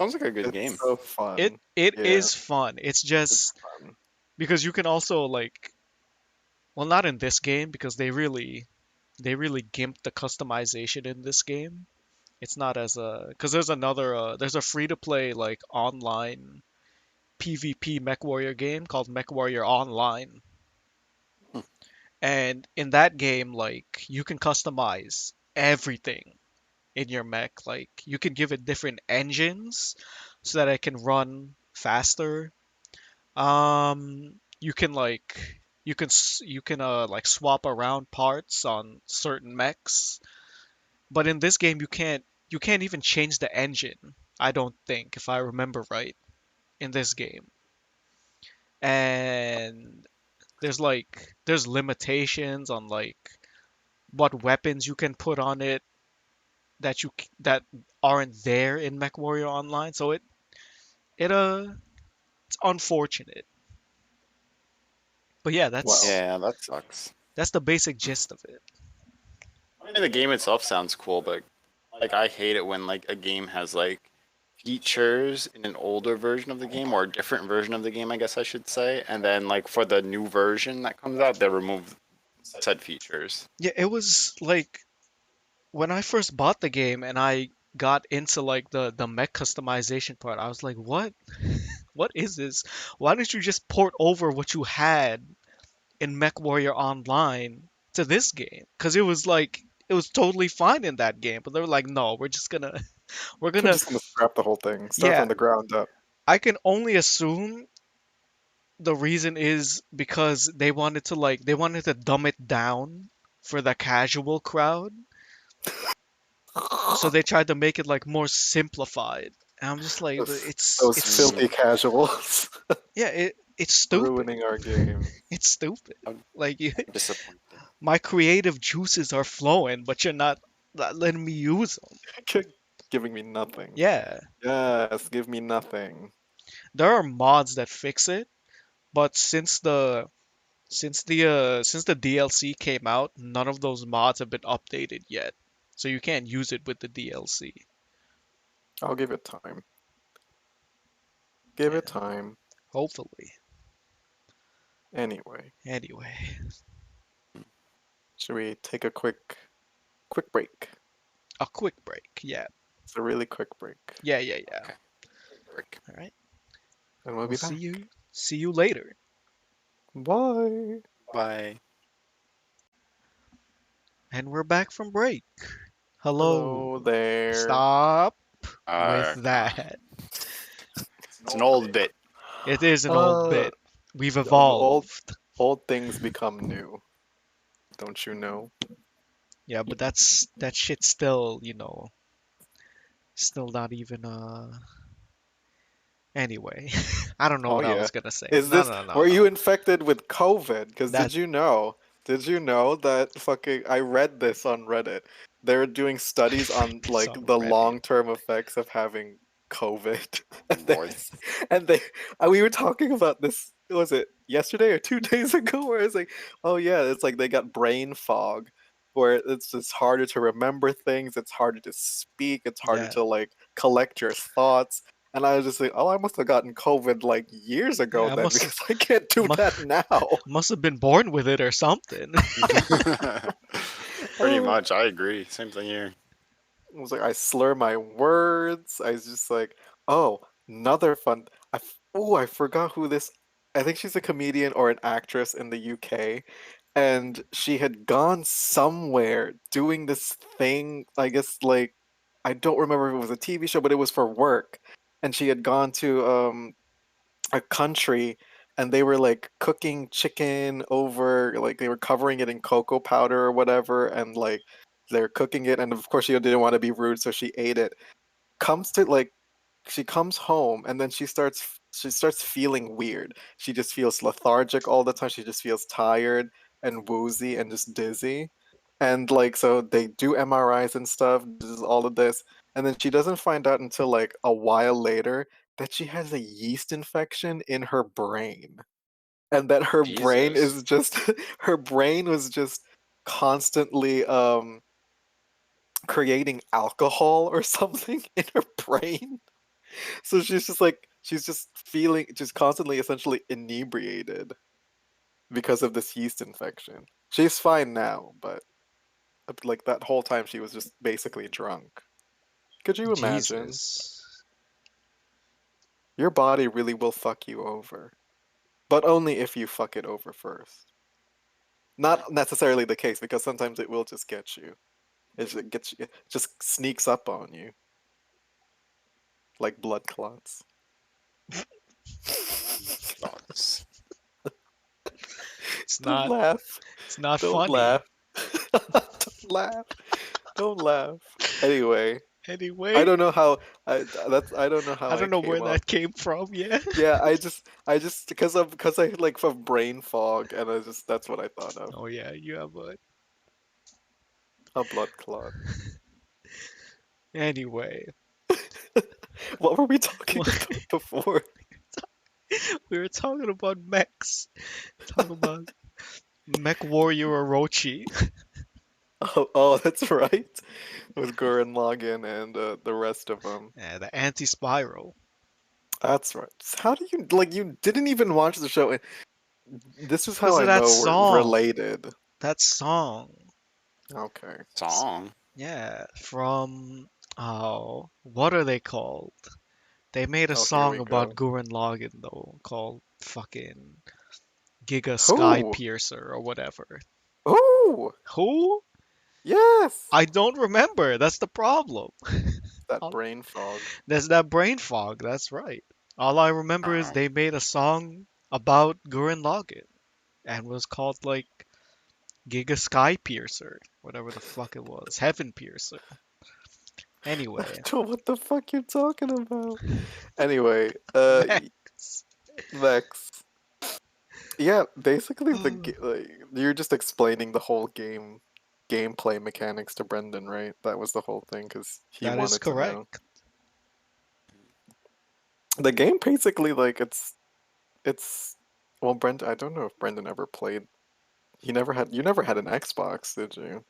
Sounds like a good
It's
game.
so
It
fun.
it
Yeah,
is fun. It's
it's
just
fun.
because you can also like well not in this game because they really gimped the customization in this game. It's not as a because there's a free to play like online PvP Mech Warrior game called Mech Warrior Online.
Hmm.
And in that game, like you can customize everything in your mech. Like you can give it different engines so that it can run faster. You can like swap around parts on certain mechs. But in this game, you can't even change the engine. I don't think, if I remember right, in this game. And there's limitations on like what weapons you can put on it that aren't there in MechWarrior Online. So it it's unfortunate. But yeah,
Well,
Yeah, that sucks.
that's the basic gist of it.
I mean, the game itself sounds cool, but like I hate it when like a game has like features in an older version of the game or a different version of the game, I guess I should say, and then like for the new version that comes out, they remove said features.
Yeah, it was like when I first bought the game and I got into like the mech customization part, I was like, "What? What is this? Why didn't you just port over what you had in MechWarrior Online to this game?" Because it was totally fine in that game, but they were like, "No, we're
we're
gonna
just gonna scrap the whole thing, start
yeah."
from the ground up.
I can only assume the reason is because they wanted to dumb it down for the casual crowd, so they tried to make it like more simplified. And I'm just like, but
Those
it's
filthy
Mm,
casuals
yeah, it's stupid.
ruining our game.
It's stupid.
how,
Like you,
how disappointing.
my creative juices are flowing, but you're not letting me use them.
Giving me nothing.
Yeah,
Yes, give me nothing.
there are mods that fix it, but since the DLC came out, none of those mods have been updated yet. So you can't use it with the DLC.
I'll give it time. Give it
Yeah,
time.
hopefully.
Anyway,
Anyway,
should we take a quick break?
a quick break. Yeah.
It's a really quick break.
Yeah.
Okay, break.
All right.
And we'll
We'll
be back.
see you later.
Bye.
Bye.
And we're back from break. Hello.
Hello there.
Stop with
Come
that.
It's an old bit.
It is an old
Uh,
bit. We've
old
evolved.
old things become new. Don't you know?
Yeah, but that shit's still, still not even anyway. I don't know
Oh
what I
yeah.
was gonna say.
Is
No,
this
no, no,
were
no.
you infected with COVID? Because
That
did you know? Did you know that fucking I read this on Reddit. They're doing studies on
it's
like
on
the
Reddit.
long-term effects of having COVID.
Oh, Lord.
And we were talking about this, was it yesterday or 2 days ago, where it's like, oh yeah, it's like they got brain fog where it's just harder to remember things, it's harder to speak, it's harder
Yeah,
to like collect your thoughts. And I was just like, oh, I must have gotten COVID like years ago
yeah.
then because I can't do
Mu-
that now.
must have been born with it or something.
Pretty
Oh,
much, I agree. Same thing here.
I was like, I slur my words. I was just like, oh, another fun. I forgot who this. I think she's a comedian or an actress in the UK, and she had gone somewhere doing this thing. I guess like I don't remember if it was a TV show, but it was for work, and she had gone to a country and they were like cooking chicken over like they were covering it in cocoa powder or whatever and like they're cooking it and of course she didn't want to be rude so she ate it comes to like she comes home and then she starts feeling weird. She just feels lethargic all the time. She just feels tired and woozy and just dizzy. And like so they do MRIs and stuff, does all of this, and then she doesn't find out until like a while later that she has a yeast infection in her brain. And that her brain
Jesus.
is just her brain was just constantly creating alcohol or something in her brain. So she's just feeling just constantly essentially inebriated because of this yeast infection. She's fine now, but like that whole time she was just basically drunk. Could you imagine?
Jesus.
Your body really will fuck you over, but only if you fuck it over first. Not necessarily the case because sometimes it will just get you. It just sneaks up on you like blood clots.
Thoughts.
It's
Don't
not.
laugh.
It's not
Don't
funny.
laugh. Don't laugh. Don't laugh. Anyway, I
Anyway,
don't know how I don't know how
I
I
don't know where
came up.
that came from. Yeah.
Yeah, I just because I like from brain fog and I just that's what I thought of.
Oh yeah, you have a.
A blood clot.
Anyway,
What were we talking
well,
about before?
we were talking about mechs. Talk about Mech Warrior Orochi.
Oh, that's right. With Gurren Lagann and the rest of them.
Yeah, the anti-spiral.
That's right. How do you like? You didn't even watch the show. This is how
Because of
I
that
know we're
song.
related.
That song.
Okay.
Song.
Yeah, from what are they called? They made a
Oh, here
song
we
about
go.
Gurren Lagann though, called fucking Giga Sky
Who?
Piercer or whatever.
Who?
Who?
Yes.
I don't remember. That's the problem.
That
All-
brain fog.
There's that brain fog. That's right. All I remember is
Oh,
they made a song about Gurren Lagann and was called like Giga Sky Piercer, whatever the fuck it was, Heaven Piercer.
I
Anyway,
don't know what the fuck you're talking about. Anyway,
Max.
Vex. Yeah, basically like, you're just explaining the whole gameplay mechanics to Brendan, right? That was the whole thing because he
That is
wanted to know.
correct.
The game basically like it's well, Brendan. I don't know if Brendan ever played. You never had an Xbox, did you?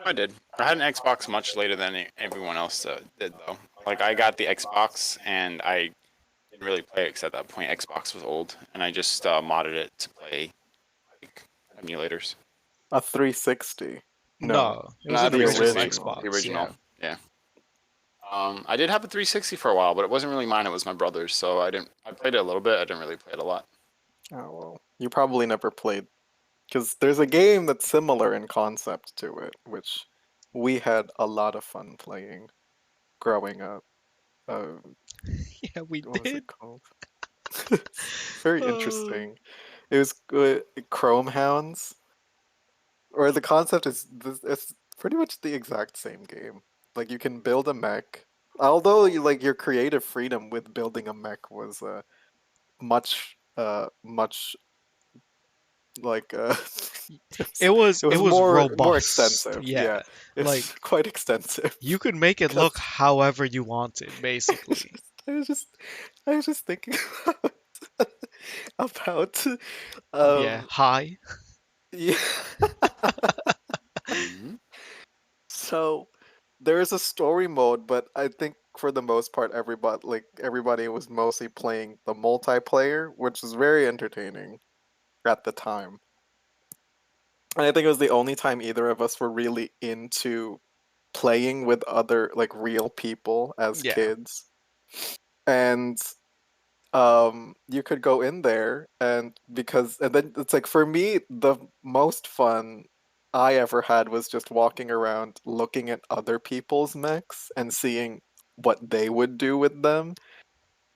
I did. I had an Xbox much later than everyone else did, though. Like, I got the Xbox, and I didn't really play it because at that point Xbox was old, and I just modded it to play like emulators.
A 360. No,
No, it was
Not
an
a
the
360,
original
original.
the
Xbox.
original.
Yeah.
Yeah. I did have a 360 for a while, but it wasn't really mine. It was my brother's, so I didn't. I played it a little bit. I didn't really play it a lot.
Oh well, you probably never played because there's a game that's similar in concept to it, which we had a lot of fun playing growing up. Uh,
Yeah, we
what was it
did.
called? It's very
Uh,
interesting. It was Chrome Hounds. Or the concept is this, it's pretty much the exact same game. Like you can build a mech. Although like your creative freedom with building a mech was much like
It was
it
it
was
was
more
robust.
extensive.
Yeah.
Yeah, it's
Like
quite extensive.
you could make it look
Because
however you wanted, basically.
I was just I was just thinking about
Yeah,
um
high.
yeah.
Hmm.
So there is a story mode, but I think for the most part everybody was mostly playing the multiplayer, which was very entertaining at the time. And I think it was the only time either of us were really into playing with other like real people as
Yeah.
kids. And you could go in there and then it's like for me the most fun I ever had was just walking around looking at other people's mechs and seeing what they would do with them.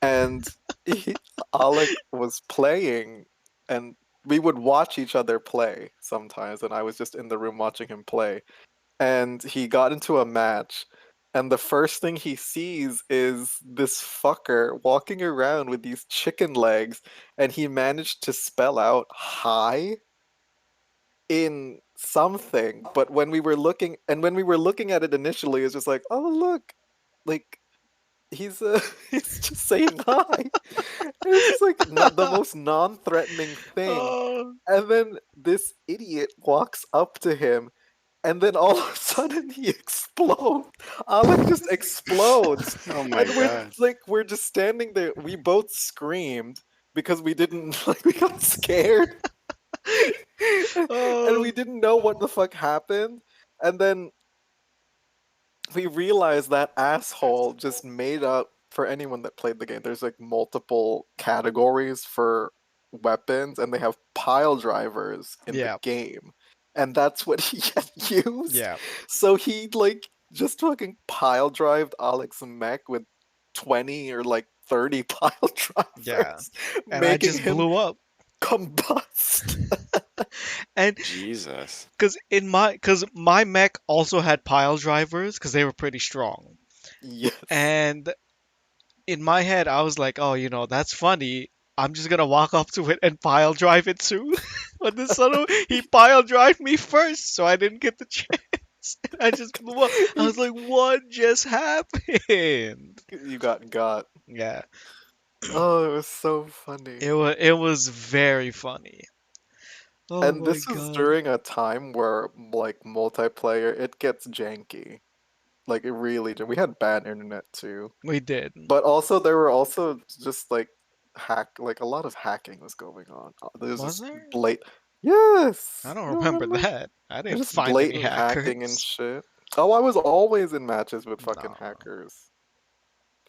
And he, Alec was playing, and we would watch each other play sometimes, and I was just in the room watching him play. And he got into a match, and the first thing he sees is this fucker walking around with these chicken legs, and he managed to spell out "hi" in something. But when we were looking at it initially, it's just like, oh look, like he's he's just saying hi. And it's just like the most non-threatening thing.
Oh,
And then this idiot walks up to him, and then all of a sudden he explodes. Alec just explodes,
Oh my
and
god.
we're just standing there. We both screamed because we didn't like we got scared, and
oh,
we didn't know what the fuck happened. And then we realized that asshole just made up for anyone that played the game. There's like multiple categories for weapons, and they have pile drivers in the
yeah,
game, and that's what he had used.
yeah,
So he like just fucking pile drived Alex mech with 20 or like 30 pile
yeah.
drivers,
And I
making
just
him
blew up.
combust.
And
Jesus.
cause my mech also had pile drivers, cause they were pretty strong.
Yes.
And in my head, I was like, oh, that's funny. I'm just gonna walk up to it and pile drive it too. But then suddenly he pile drive me first, so I didn't get the chance. I just blew up. I
you,
was like, what just happened?
you got.
Yeah,
Oh, it was so funny.
it was very funny. Oh
And
my
this is
god.
during a time where like multiplayer it gets janky. Like it really did. We had bad internet too.
We did.
But also there were also just like a lot of hacking was going on. There's
Was
just
there? I
yes.
don't
You don't
remember
remember?
that. I
There's
didn't
just
find any
blatant hacking and
hackers.
shit. Oh, I was always in matches with fucking
No.
hackers.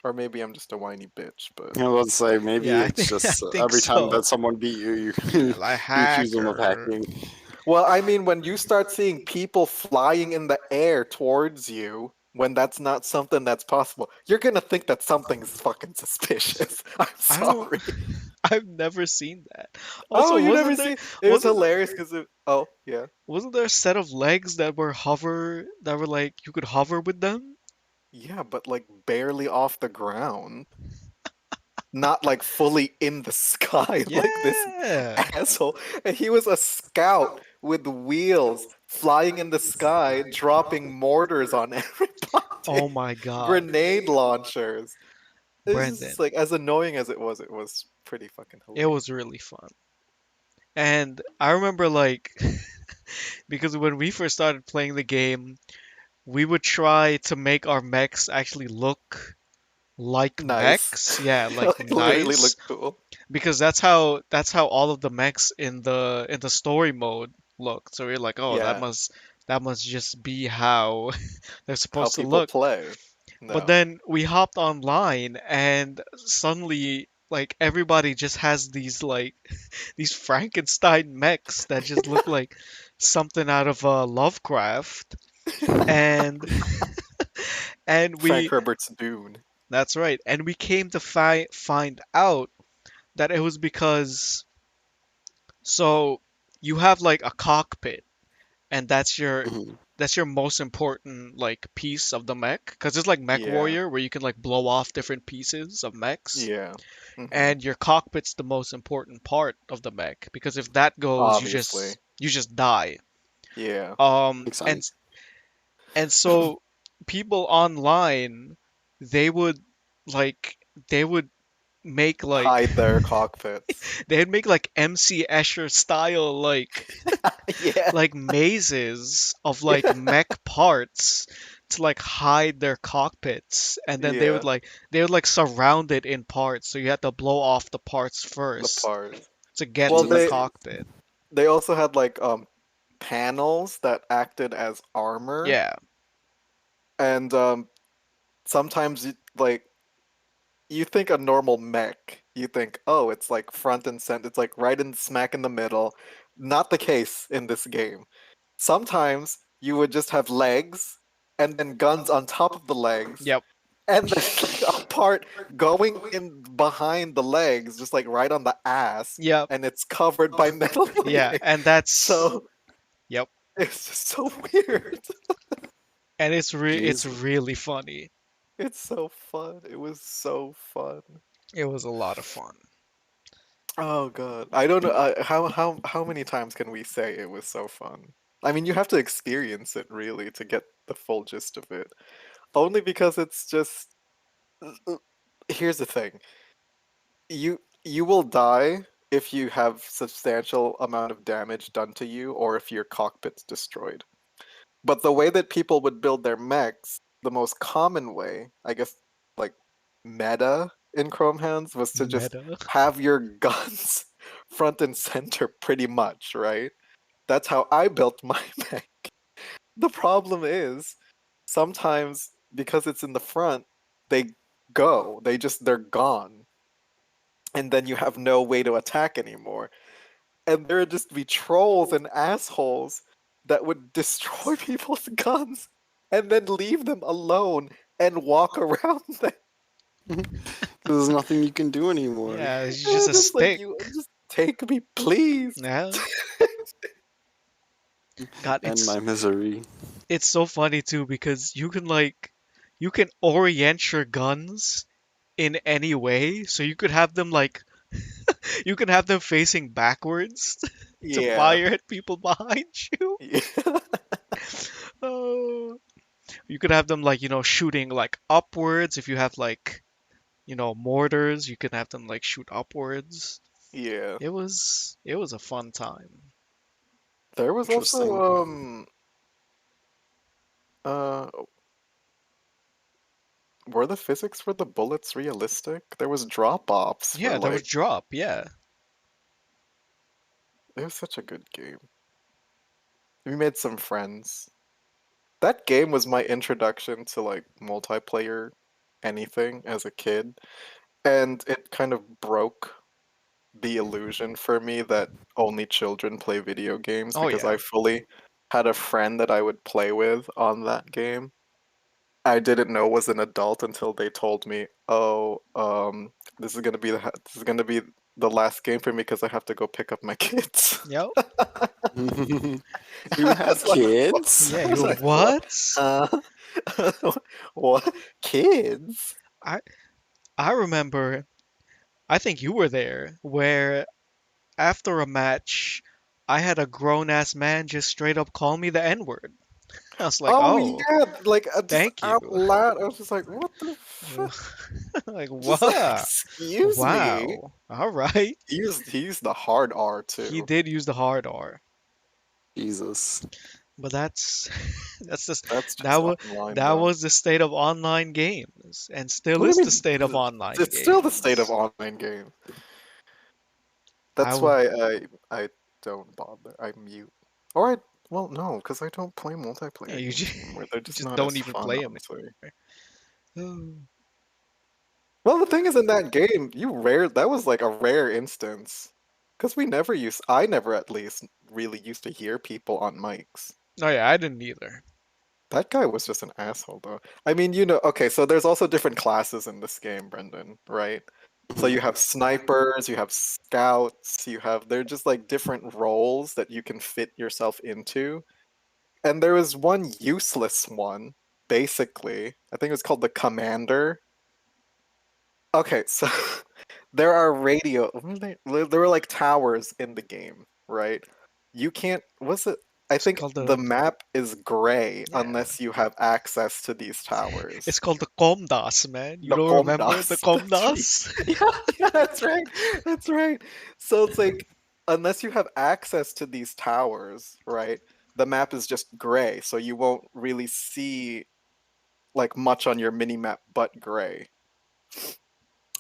Or maybe I'm just a whiny bitch, but
I was say maybe
Yeah, I
it's
think I
just
think
every time
so.
that someone beat you,
Yeah,
you
like
you accuse them of
hacker.
hacking.
well, I mean, when you start seeing people flying in the air towards you, when that's not something that's possible, you're gonna think that something's fucking suspicious. I'm
I don't.
sorry.
I've never seen that.
Oh,
Also,
you never
wasn't there
see? It was
wasn't
hilarious because oh yeah,
wasn't there a set of legs that were like you could hover with them?
yeah, but like barely off the ground, not like fully in the sky like this
Yeah.
asshole. And he was a scout with wheels flying in the sky, dropping mortars on everybody,
Oh my God,
grenade launchers. It's just
Brendan.
like as annoying as it was pretty fucking
It
hilarious.
was really fun. And I remember like because when we first started playing the game, we would try to make our mechs actually look like
Nice.
mechs. Yeah, like
Like literally
nice.
look cool.
Because that's how all of the mechs in the story mode look. So you're like, oh, that
Yeah,
must just be how they're
how
supposed to
people
look.
play.
But
No.
then we hopped online and suddenly like everybody just has these like these Frankenstein mechs that just look like something out of Lovecraft. And and
Frank
we
Herbert's Dune.
that's right. And we came to find out that it was because so you have like a cockpit and
Mhm.
that's your most important like piece of the mech, because it's like Mech
Yeah.
Warrior where you can like blow off different pieces of mechs,
Yeah. Hmm.
and your cockpit's the most important part of the mech because if that goes,
Obviously.
you just die.
Yeah.
Um,
Makes
and
sense.
and so people online, they would like they would make like
Hide their cockpits.
they'd make like MC Escher style
Yeah.
like mazes of like mech parts to like hide their cockpits, and then
Yeah.
they would like surround it in parts, so you had to blow off the parts
The
first
parts.
to get
Well,
to the
they
Jesus.
cockpit.
they also had like panels that acted as armor,
Yeah.
and sometimes like you think a normal mech, you think, oh, it's like front and center, it's like right in smack in the middle. Not the case in this game. Sometimes you would just have legs and then guns on top of the legs,
Yep.
and there's like a part going in behind the legs, just like right on the ass,
Yep.
and it's covered by metal
Yeah,
plating.
and that's
So
yep.
it's just so weird.
And it's
Jesus.
really funny.
It's so fun. It was so fun.
It was a lot of fun.
Oh god, I don't know how many times can we say it was so fun? I mean, you have to experience it really to get the full gist of it. Only because it's just here's the thing. You will die if you have substantial amount of damage done to you or if your cockpit's destroyed. But the way that people would build their mechs, the most common way, I guess like meta in Chrome Hands was to just
Meta.
have your guns front and center pretty much, right? That's how I built my mech. The problem is sometimes because it's in the front, they they're gone. And then you have no way to attack anymore. And there would just be trolls and assholes that would destroy people's guns and then leave them alone and walk around them.
There's nothing you can do anymore.
Yeah, it's just
And
a
it's like
stick.
you just take me, please.
Yeah. God,
And my misery.
it's so funny too because you can orient your guns in any way, so you could have them like you can have them facing backwards to
Yeah.
fire at people behind you.
Yeah.
Oh, you could have them like, shooting like upwards. If you have like, mortars, you can have them like shoot upwards.
Yeah.
It was a fun time.
There was
Interesting.
also uh were the physics for the bullets realistic? There was drop offs for
Yeah, there was
like
drop. Yeah.
it was such a good game. We made some friends. That game was my introduction to like multiplayer anything as a kid, and it kind of broke the illusion for me that only children play video games
Oh
because
yeah.
I fully had a friend that I would play with on that game. I didn't know was an adult until they told me, "Oh, this is gonna be the last game for me because I have to go pick up my kids."
Yep.
You
I
have
was like, "What?"
kids?
Yeah.
I was
You
like, "What?
what?
Huh? What? Kids?"
I I remember. I think you were there where after a match, I had a grown ass man just straight up call me the N word. I was like,
Oh
oh,
yeah, like just
thank you.
out loud. I was just like, "What the fuck?"
Like,
Just
wow.
excuse me.
Wow. All right.
He used the hard R
He
too.
did use the hard R,
Jesus.
but that's that's just
That's
that
just
was
online
that
though.
was the state of online games, and still
What do
is
you
the
mean?
state of online
It's still the state of
games.
online game.
I
That's
w-
why I don't bother. I mute. Or I well no, because I don't play
yeah,
multiplayer
you
games
just,
anymore. They're
you
just
just
not
don't
as
even
fun,
play them
honestly.
anymore.
Well, the thing is, in that game, that was like a rare instance. Because I never at least really used to hear people on mics.
Oh yeah, I didn't either.
That guy was just an asshole, though. I mean, okay, so there's also different classes in this game, Brendan, right? So you have snipers, you have scouts, they're just like different roles that you can fit yourself into. And there was one useless one, basically. I think it was called the Commander. Okay, so there are radio. What were they? There were like towers in the game, right? You can't. Was it? I
It's
think
called
the
the
map is gray
yeah.
unless you have access to these
It's
towers.
called the Comdas, man. You
The
don't remember the
Comdas. That's right.
Comdas?
Yeah, yeah, that's right. That's right. So it's like unless you have access to these towers, right? The map is just gray, so you won't really see like much on your mini map but gray.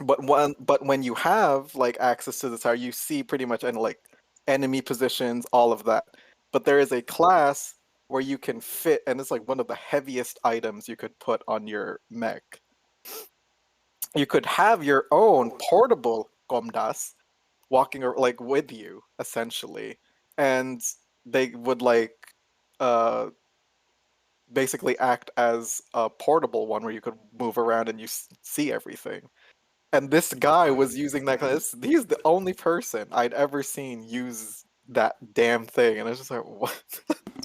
But when you have like access to the tower, you see pretty much and like enemy positions, all of that. But there is a class where you can fit, and it's like one of the heaviest items you could put on your mech. You could have your own portable Gomdas walking like with you, essentially, and they would like uh basically act as a portable one where you could move around and you see everything. And this guy was using that class. He's the only person I'd ever seen use that damn thing, and I was just like, what?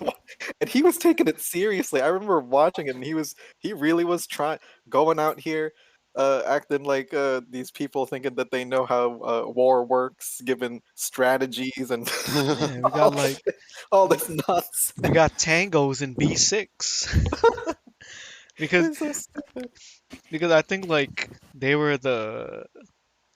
What? And he was taking it seriously. I remember watching it, and he really was trying going out here, acting like these people thinking that they know how war works, giving strategies and
Yeah, we got
all,
like
all
we,
this nonsense.
we got tangos in B6 because
It's so stupid.
I think like they were the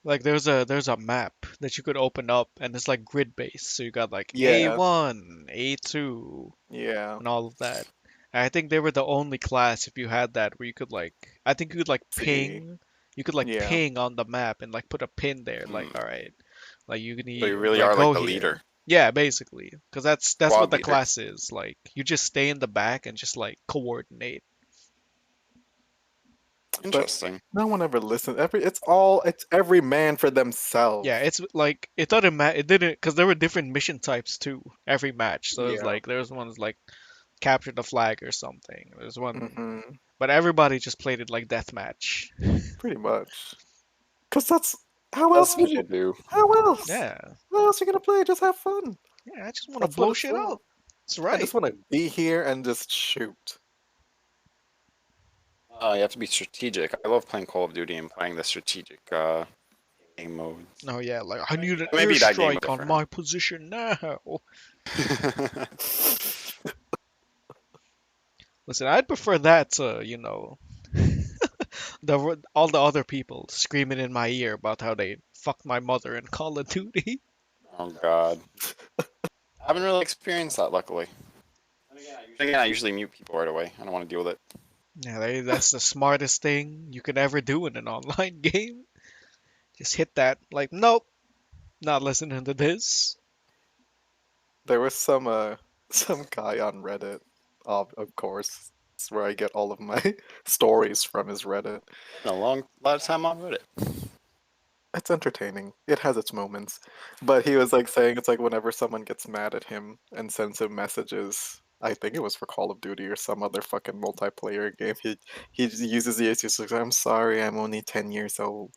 like there's a map that you could open up and it's like grid based. So you got like
Yeah,
A1, A2,
yeah.
and all of that. And I think they were the only class if you had that where you could like I think
See,
you could like
yeah.
ping on the map and like put a pin there like
Mm.
all right like you
So
need
you really
like
are like
go
the
here.
leader,
Yeah, basically, because that's what
squad
the
leader.
class is. Like you just stay in the back and just like coordinate.
But
Interesting.
no one ever listens. It's every man for themselves.
Yeah, it's like it doesn't matter. It didn't because there were different mission types too every match. So it was
Yeah.
like there's ones like capture the flag or something. There's one,
Hmm.
but everybody just played it like deathmatch.
Pretty much. Cause that's how
That's
else
what
would
people do.
how else?
Yeah,
How else you gonna play? Just have fun.
yeah. I just want to
That's what
blow
it's
shit
for.
up. That's
I
right.
just want to be here and just shoot.
You have to be strategic. I love playing Call of Duty and playing the strategic game modes.
Oh yeah, like I need an
Maybe that game was
airstrike on
different.
my position now. Listen, I'd prefer that to all the other people screaming in my ear about how they fucked my mother in Call of Duty.
Oh God, I haven't really experienced that, luckily. Again, I usually mute people right away. I don't want to deal with it.
Yeah, that's the smartest thing you could ever do in an online game. Just hit that, like, nope, not listening to this.
There was some some guy on Reddit, of course. It's where I get all of my stories from is Reddit.
Been a lot of time on Reddit.
It's entertaining. It has its moments. But he was like saying it's like whenever someone gets mad at him and sends him messages, I think it was for Call of Duty or some other fucking multiplayer game. He uses the excuse like, "I'm sorry, I'm only 10 years old."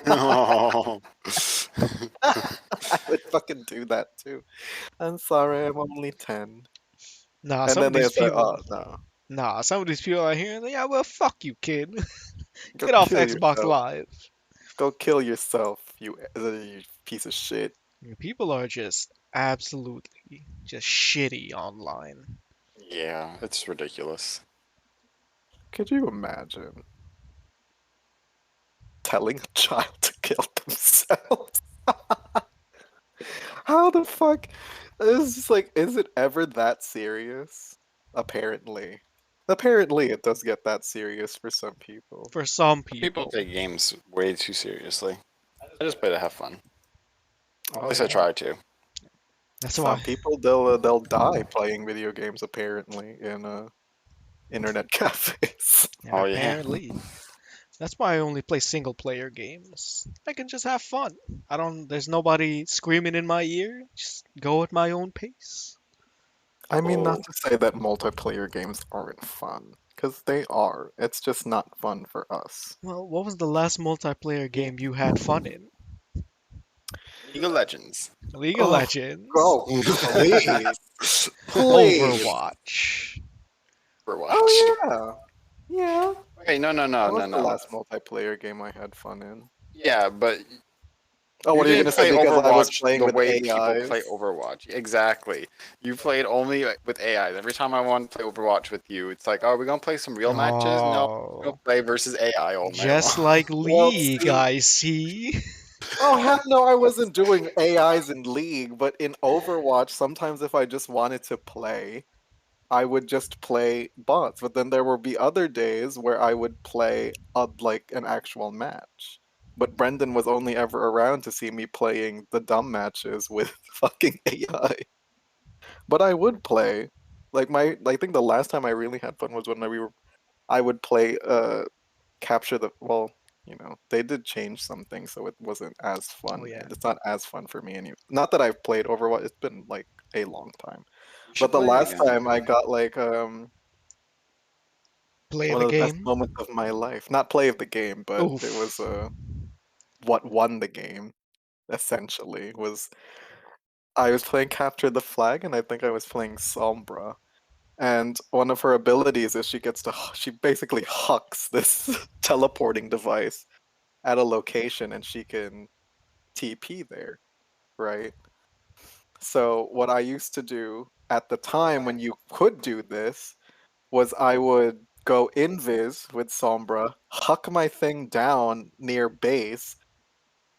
Oh.
I would fucking do that too. I'm sorry, I'm only 10.
Nah,
And
some of
then they
these
say,
people,
"Oh no,
some of these people are here, and yeah, well, fuck you, kid.
go
Get off
kill
Xbox
yourself.
Live.
Go kill yourself, you piece of shit."
People are just absolutely just shitty online.
Yeah, it's ridiculous.
Could you imagine telling a child to kill themselves? How the fuck? It's just like, is it ever that serious? Apparently. Apparently, it does get that serious for some people.
For some
People
people.
take games way too seriously. I just play to have fun. At
Oh
least I
yeah.
try to.
That's
Some
why.
people they'll die playing video games apparently in internet cafes.
And
Oh yeah.
apparently, that's why I only play single player games. I can just have fun. There's nobody screaming in my ear. Just go at my own pace.
I mean, not
Oh,
to say that multiplayer games aren't fun, because they are. It's just not fun for us.
Well, what was the last multiplayer
yeah.
game you had fun in?
League of Legends.
League of
Oh,
Legends.
go, please. played.
Overwatch.
Overwatch.
Oh yeah, yeah.
Okay, no, no, no,
That was
no,
the
no.
last multiplayer game I had fun in.
Yeah, but
Oh,
you
what are you
didn't
gonna say?
play
Because I was
Overwatch
playing
the
with
way people play
AIs?
Overwatch. Exactly. You played only with AI. Every time I want to play Overwatch with you, it's like, oh, we're gonna play some real matches? No, we're gonna
Oh,
play versus AI all night long.
just like
Well,
League,
see.
I see.
Oh hell no, I wasn't doing AIs in League, but in Overwatch, sometimes if I just wanted to play, I would just play bots. But then there would be other days where I would play like an actual match. But Brendan was only ever around to see me playing the dumb matches with fucking AI. But I would play. Like I think the last time I really had fun was when I would play capture the well, they did change something, so it wasn't as
Oh
fun.
yeah,
It's not as fun for me anymore. Not that I've played Overwatch, it's been like a long time.
You should
But the
play it
last
again.
time I got like
play
one
the
of the best
game.
moments of my life. Not play of the game, but it was
Oof.
what won the game essentially was I was playing capture the flag and I think I was playing Sombra. And one of her abilities is she basically hucks this teleporting device at a location and she can TP there, right? So what I used to do at the time when you could do this was I would go invis with Sombra, huck my thing down near base,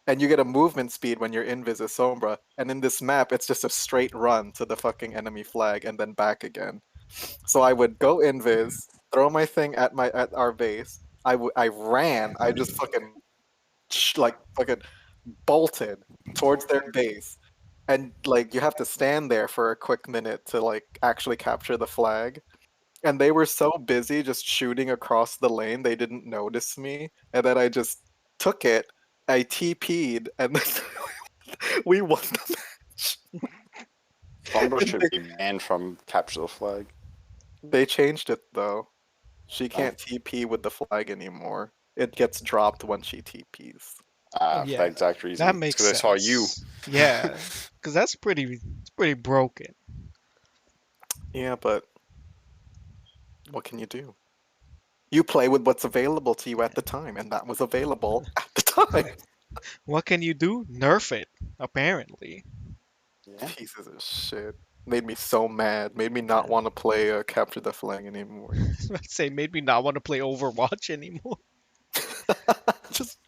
and you get a movement speed when you're invis as Sombra. And in this map, it's just a straight run to the fucking enemy flag and then back again. So I would go invis, throw my thing at our base. I ran. I just fucking like fucking bolted towards their base, and like you have to stand there for a quick minute to like actually capture the flag. And they were so busy just shooting across the lane, they didn't notice me, and then I just took it. I TP'd, and then we won the match.
Sombra
And
should be banned from capture the flag.
they changed it though. She
No?
can't TP with the flag anymore. It gets dropped when she TPs.
Oh
For that
yeah,
exact
that
reason. It's
makes
because I saw you.
sense. Yeah, because it's pretty broken.
Yeah, but what can you do? You play with what's available to you at the time, and that was available at the time.
What can you do? Nerf it, apparently.
Yeah.
Pieces of shit. Made me so mad. Made me not want to play Capture the Flag anymore.
I'd say made me not want to play Overwatch anymore.
just,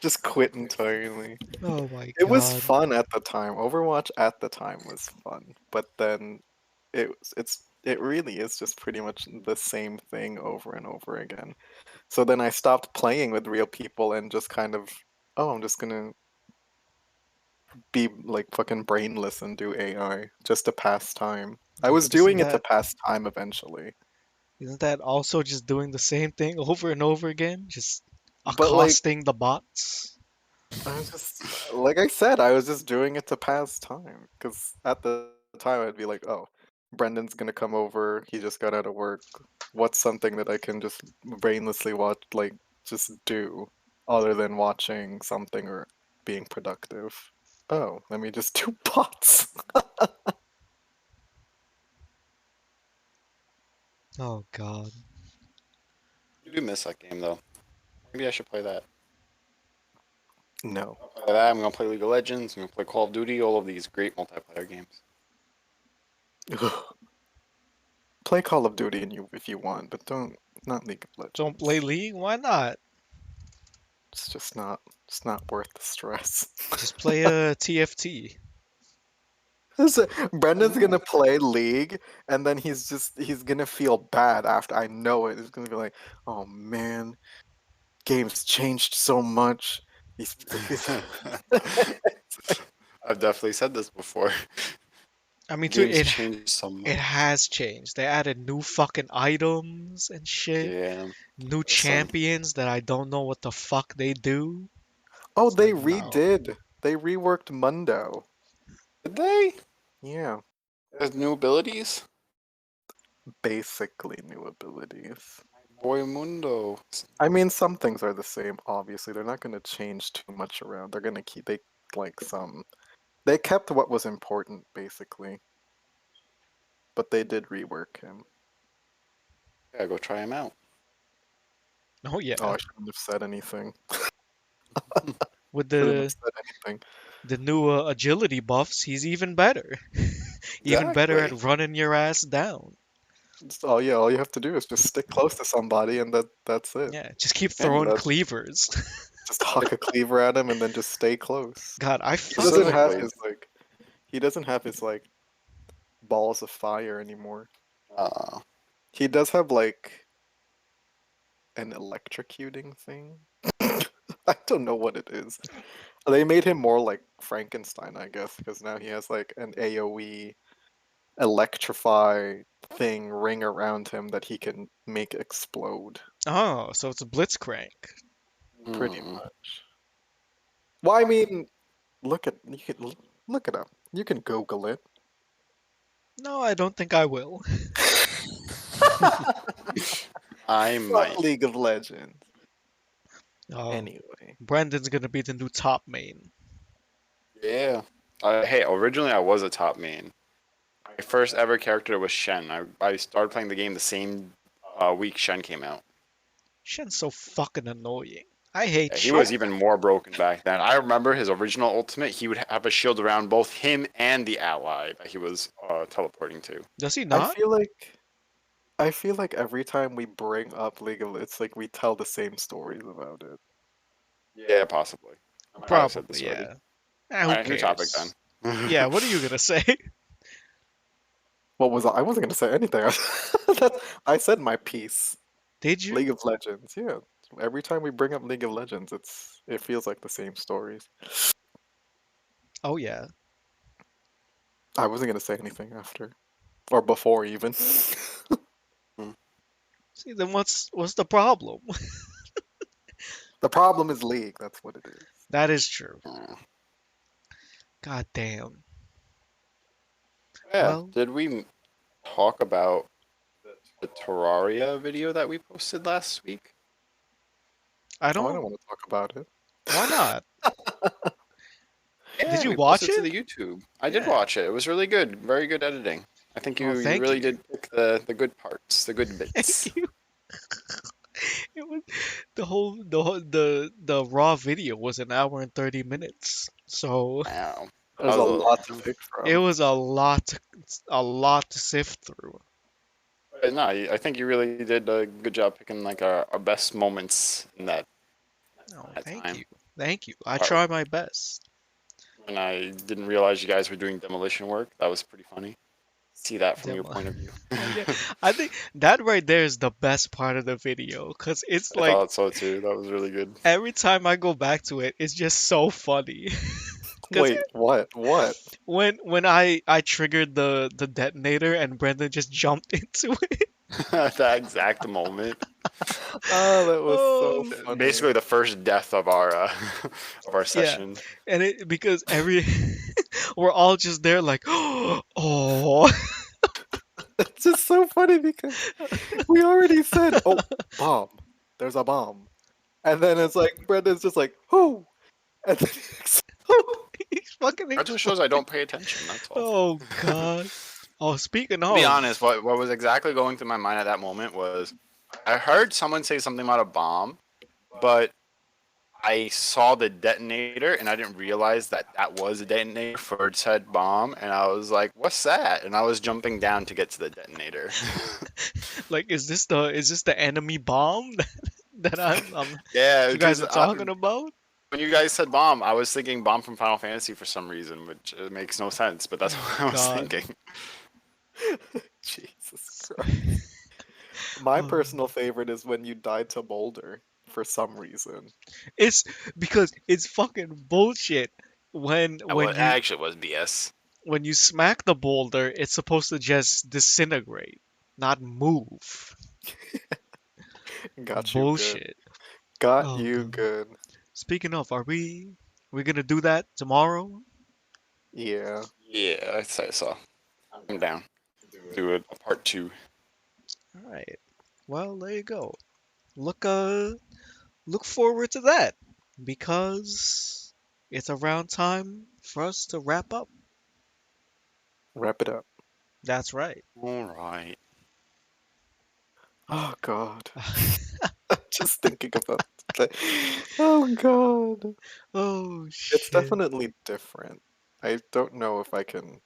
just quit entirely.
Oh my
It was
god.
fun at the time. Overwatch at the time was fun, but then it really is just pretty much the same thing over and over again. So then I stopped playing with real people and just kind of, oh, I'm just gonna be like fucking brainless and do AI just to pass time. I
Yeah,
was
but isn't
doing it to
that
pass time eventually.
isn't that also just doing the same thing over and over again? Just
But like
accosting the bots?
I was just like I said, I was just doing it to pass time because at the time I'd be like, oh, Brendan's gonna come over. He just got out of work. What's something that I can just brainlessly watch, like just do, other than watching something or being productive? Oh, let me just do bots.
Oh god.
You do miss that game though. Maybe I should play that.
No.
Play that. I'm gonna play League of Legends. I'm gonna play Call of Duty. All of these great multiplayer games.
Play Call of Duty and you if you want, but don't not League of
Don't play
Legends.
League? Why not?
It's just not worth the stress.
Just play a TFT.
Brendan's gonna play League and then he's gonna feel bad after I know it. He's gonna be like, oh man, game's changed so much. He's,
I've definitely said this before.
I mean,
Games
it
change so
it
much.
has changed. They added new fucking items and shit.
Yeah.
New
Some.
champions that I don't know what the fuck they do.
oh,
It's
they
like no.
redid. They reworked Mundo.
Did they?
Yeah,
There's new abilities.
basically new abilities.
Boy Mundo.
I mean, some things are the same. Obviously, they're not going to change too much around. They're going to keep like some. They kept what was important, basically. but they did rework him.
Yeah, go try him out.
Oh
Oh,
yeah,
I shouldn't have said anything.
with
Shouldn't have
the
said anything.
the new agility buffs, he's even better. Even better
Exactly.
at running your ass down.
Oh yeah, all you have to do is just stick close to somebody, and that's it.
Yeah, just keep
Yeah,
throwing
That's
cleavers.
just huck a cleaver at him, and then just stay close.
God, I
He doesn't
fucking
have
specifically.
his like. He doesn't have his like balls of fire anymore.
Uh,
He does have like an electrocuting thing. I don't know what it is. They made him more like Frankenstein, I guess, because now he has like an AoE electrify thing ring around him that he can make explode.
Oh, so it's a blitzcrank.
Pretty
hmm.
much. Well, I mean, you can look it up. You can Google it.
No, I don't think I will.
I
Fuck
might.
League of Legends.
Oh,
Anyway,
Brandon's gonna be the new top main.
Yeah. Hey, originally I was a top main. My first ever character was Shen. I started playing the game the same week Shen came out.
Shen's so fucking annoying. I hate
Yeah, he
Shen.
was even more broken back then. I remember his original ultimate. He would have a shield around both him and the ally that he was teleporting to.
Does he
I
not?
feel like I feel like every time we bring up League of, it's like we tell the same stories about it.
Yeah, possibly. I might have said this
Probably,
already.
yeah. Ah,
All
who
right, new topic then.
cares? Yeah, what are you gonna say?
What was I wasn't gonna say anything. I said my piece.
Did
League
you?
of Legends, yeah. Every time we bring up League of Legends, it feels like the same stories.
Oh yeah.
I wasn't gonna say anything after or before even.
Hmm.
See, then what's the problem?
The problem is League. That's what it is.
That is true.
Uh,
God damn.
yeah,
Well,
did we talk about the Terraria video that we posted last week?
I
Oh, I don't
don't.
want to talk about it.
Why not? Did
Yeah,
you
we
watch
posted to
it?
the YouTube. I did
Yeah.
watch it. It was really good. Very good editing. I think
Oh,
you
thank
really
you.
did pick the good parts, the good
Thank
bits.
you. It was the raw video was an hour and 30 minutes. So
Wow. That
There's a
was
lot to
a
pick
it
from.
was a lot to sift through.
but no, I think you really did a good job picking like our best moments in
Oh,
that
thank
time.
you. Thank you. I
Part
try my best.
when I didn't realize you guys were doing demolition work. That was pretty funny. See that from your
Demo.
point of view.
Oh yeah. I think that right there is the best part of the video because it's
I
like
thought so too. That was really good.
every time I go back to it, it's just so funny. Because
Wait, what? What?
when I triggered the detonator and Brendan just jumped into it.
That exact moment.
Oh, that was so
Oh
funny.
Basically the first death of our of our
yeah,
session.
and it because every we're all just there like oh
It's just so funny because we already said, "Oh, bomb! There's a bomb," and then it's like Brendan's just like, "Who?" And then
he's fucking
That just
explode.
shows I don't pay attention. That's all.
Oh God. Oh, speaking
To be
of,
honest, what was exactly going through my mind at that moment was I heard someone say something about a bomb, but I saw the detonator and I didn't realize that that was a detonator for said bomb, and I was like, "What's that?" And I was jumping down to get to the detonator.
like, is this the enemy bomb that
Yeah,
you guys
because
are talking about?
when you guys said bomb, I was thinking bomb from Final Fantasy for some reason, which makes no sense, but that's
Oh
what I was
God.
thinking.
Jesus Christ. My
Oh.
personal favorite is when you died to Boulder for some reason.
It's because it's fucking bullshit. When
Well,
when
it
you
actually was BS.
when you smack the boulder, it's supposed to just disintegrate, not move.
Got you good.
Bullshit.
Got
Oh
you
God.
good.
Speaking of, are we gonna do that tomorrow?
Yeah.
Yeah, I say so. I'm down. Do a part two.
All right. Well, there you go. Look forward to that because it's around time for us to wrap up.
Wrap it up.
That's right.
All right.
Oh God. Just thinking about the... Oh God.
Oh
It's
shit.
definitely different. I don't know if I can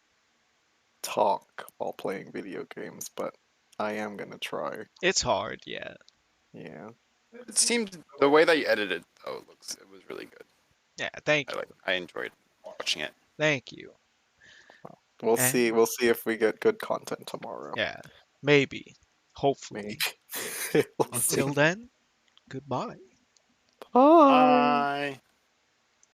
talk while playing video games, but I am gonna try.
It's hard, yeah.
Yeah.
It seemed the way that you edited though it was really good.
Yeah, thank you.
I enjoyed watching it.
Thank you.
We'll see.
And
We'll see if we get good content tomorrow.
yeah, maybe.
Maybe.
Hopefully.
We'll see.
Until then, goodbye.
Bye.
Bye.